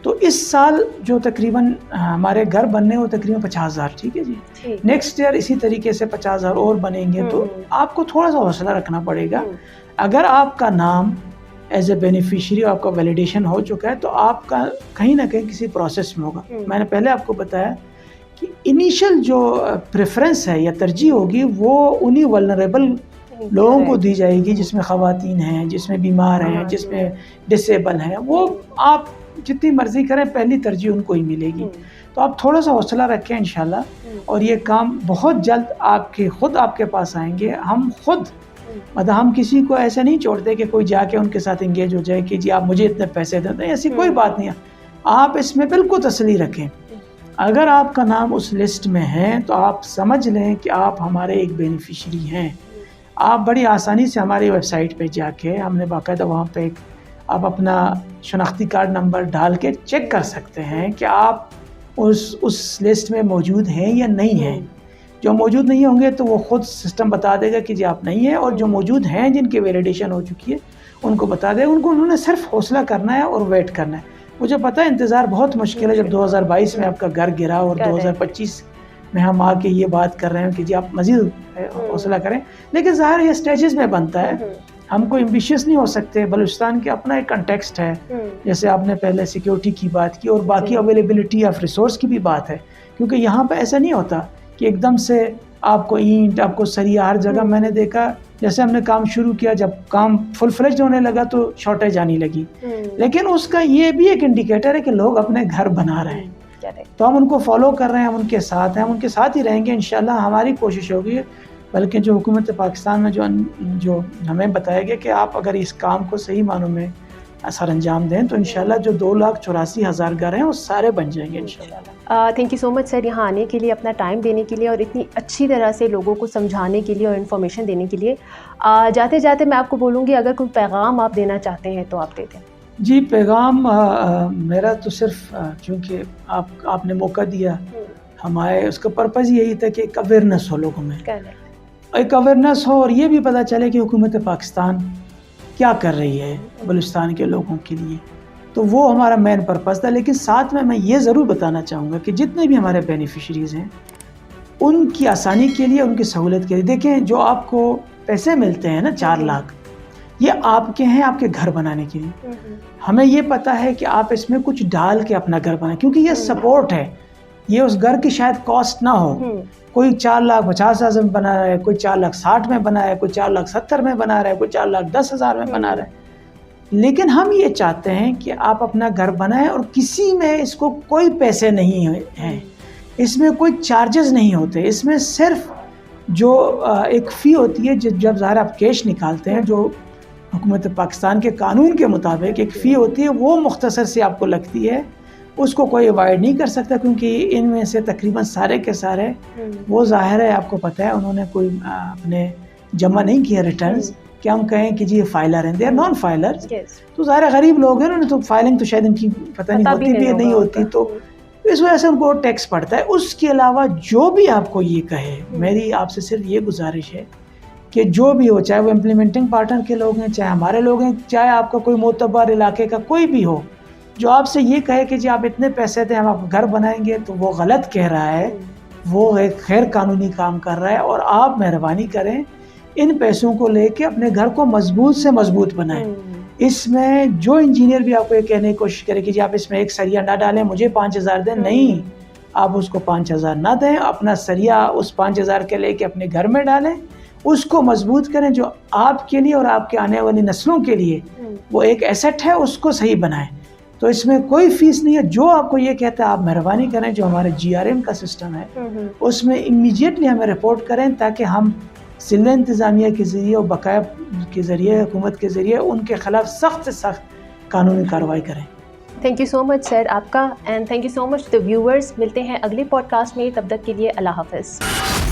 तो इस साल जो तकरीबन हमारे घर बनने वो तकरीबन 50,000, ठीक है जी। नेक्स्ट ईयर इसी तरीके से 50,000 और बनेंगे। तो आपको थोड़ा सा हौसला रखना पड़ेगा। अगर आपका नाम एज ए बेनिफिशियरी आपका वैलिडेशन हो चुका है तो आपका कहीं ना कहीं किसी प्रोसेस में होगा। मैंने पहले आपको बताया कि इनिशियल जो प्रेफरेंस है या तरजीह होगी वो उन्हीं वल्नरेबल लोगों को दी जाएगी, जिसमें ख़वातीन हैं, जिसमें बीमार हैं, जिसमें डिसेबल हैं। वो आप जितनी मर्जी करें, पहली तरजीह उनको ही मिलेगी। तो आप थोड़ा सा हौसला रखें इंशाल्लाह, और ये काम बहुत जल्द आपके पास आएंगे। हम खुद मतलब हम किसी को ऐसे नहीं छोड़ते कि कोई जाके उनके साथ इंगेज हो जाए कि जी आप मुझे इतने पैसे दें, तो ऐसी कोई बात नहीं है। आप इसमें बिल्कुल तसल्ली रखें। अगर आपका नाम उस लिस्ट में है तो आप समझ लें कि आप हमारे एक बेनिफिशियरी हैं। आप बड़ी आसानी से हमारी वेबसाइट पे जाके, हमने बाकायदा वहाँ पे आप अपना शनाख्ती कार्ड नंबर डाल के चेक कर सकते हैं कि आप उस लिस्ट में मौजूद हैं या नहीं हैं। जो मौजूद नहीं होंगे तो वो ख़ुद सिस्टम बता देगा कि जी आप नहीं हैं, और जो मौजूद हैं जिनकी वैलिडेशन हो चुकी है उनको बता देगा। उन्होंने सिर्फ हौसला करना है और वेट करना है। मुझे पता है इंतज़ार बहुत मुश्किल है। जब 2022 में आपका घर गिरा और 2025 में हम आके ये बात कर रहे हैं कि जी आप मज़ीद हौसला करें, लेकिन ज़ाहिर ये स्टेजेस में बनता है। हम कोई एम्बिशियस नहीं हो सकते। बलूचिस्तान के अपना एक कंटेक्स्ट है, जैसे आपने पहले सिक्योरिटी की बात की, और बाकी अवेलेबिलिटी ऑफ रिसोर्स की भी बात है, क्योंकि यहाँ पे ऐसा नहीं होता कि एकदम से आपको ईंट, आपको सरिया हर जगह। मैंने देखा जैसे हमने काम शुरू किया, जब काम फुल फ्लेज होने लगा तो शॉर्टेज आने लगी, लेकिन उसका ये भी एक इंडिकेटर है कि लोग अपने घर बना रहे हैं। तो हम उनको फॉलो कर रहे हैं, हम उनके साथ हैं, हम उनके साथ ही रहेंगे इंशाल्लाह। हमारी कोशिश होगी, बल्कि जो हुकूमत पाकिस्तान में जो हमें बताया गया कि आप अगर इस काम को सही मानों में सर अंजाम दें तो इंशाल्लाह जो 2,84,000 घर हैं वो सारे बन जाएंगे इंशाल्लाह। Thank you so much sir, यहाँ आने के लिए, अपना टाइम देने के लिए, और इतनी अच्छी तरह से लोगों को समझाने के लिए और इन्फॉर्मेशन देने के लिए। जाते जाते मैं आपको बोलूँगी, अगर कोई पैगाम आप देना चाहते हैं तो आप दे दें। जी पैगाम मेरा तो सिर्फ चूँकि आपने मौका दिया, हमारे उसका पर्पज़ यही था कि एक अवेयरनेस हो लोगों में, एक अवेयरनेस हो, और ये भी पता चले कि हुकूमत पाकिस्तान क्या कर रही है बलूचिस्तान के लोगों के लिए। तो वो हमारा मेन पर्पज़ था। लेकिन साथ में मैं ये ज़रूर बताना चाहूँगा कि जितने भी हमारे बेनिफिशरीज़ हैं उनकी आसानी के लिए, उनकी सहूलत के लिए, देखें जो आपको पैसे मिलते हैं ना 4 लाख, ये आपके हैं आपके घर बनाने के लिए। हमें ये पता है कि आप इसमें कुछ डाल के अपना घर बनाएं, क्योंकि ये सपोर्ट है। ये उस घर की शायद कॉस्ट ना हो। कोई 4,50,000 में बना रहा है, कोई 4,60,000 में बना है, कोई 4,70,000 में बना रहा है, कोई 4,10,000 में बना रहा है। लेकिन हम ये चाहते हैं कि आप अपना घर बनाएं और किसी में इसको कोई पैसे नहीं हैं, इसमें कोई चार्जेस नहीं होते। इसमें सिर्फ जो एक फ़ी होती है, जब ज़ाहिर आप कैश निकालते हैं, जो हुकूमत पाकिस्तान के कानून के मुताबिक एक फ़ी होती है, वो मुख्तसर से आपको लगती है, उसको कोई अवॉइड नहीं कर सकता, क्योंकि इनमें से तकरीबन सारे के सारे वो ज़ाहिर है आपको पता है उन्होंने कोई अपने जमा नहीं किया रिटर्न्स कि हम कहें कि जी ये फाइलर हैं, दे आर नॉन फाइलर्स। तो ज़ाहिर गरीब लोग हैं, उन्होंने तो फाइलिंग तो शायद इनकी पता नहीं होती भी नहीं होती, तो इस वजह से उनको टैक्स पड़ता है। उसके अलावा जो भी आपको ये कहे, मेरी आपसे सिर्फ ये गुजारिश है कि जो भी हो, चाहे वो इम्प्लीमेंटिंग पार्टनर के लोग हैं, चाहे हमारे लोग हैं, चाहे आपका कोई मोतबर इलाके का कोई भी हो, जो आपसे ये कहे कि जी आप इतने पैसे दें हम आपको घर बनाएंगे, तो वो गलत कह रहा है, वो एक गैर कानूनी काम कर रहा है। और आप मेहरबानी करें इन पैसों को लेके अपने घर को मजबूत से मजबूत बनाएं। इसमें जो इंजीनियर भी आपको ये कहने की कोशिश करे कि जी आप इसमें एक सरिया ना डालें, मुझे 5,000 दें, नहीं, आप उसको 5,000 ना दें, अपना सरिया उस 5,000 के लेके अपने घर में डालें, उसको मजबूत करें, जो आपके लिए और आपके आने वाली नस्लों के लिए वो एक एसेट है, उसको सही बनाएं। तो इसमें कोई फीस नहीं है। जो आपको ये कहता है आप मेहरबानी करें, जो हमारे GRM का सिस्टम है उसमें इमीडिएटली हमें रिपोर्ट करें, ताकि हम ज़िला इंतज़ामिया के ज़रिए और बकाया के ज़रिए, हुकूमत के ज़रिए उनके ख़िलाफ़ सख्त से सख्त कानूनी कार्रवाई करें। Thank you so much sir आपका, and thank you so much the viewers. मिलते हैं अगले पॉडकास्ट में, तब तक के लिए अल्लाह हाफ़िज़।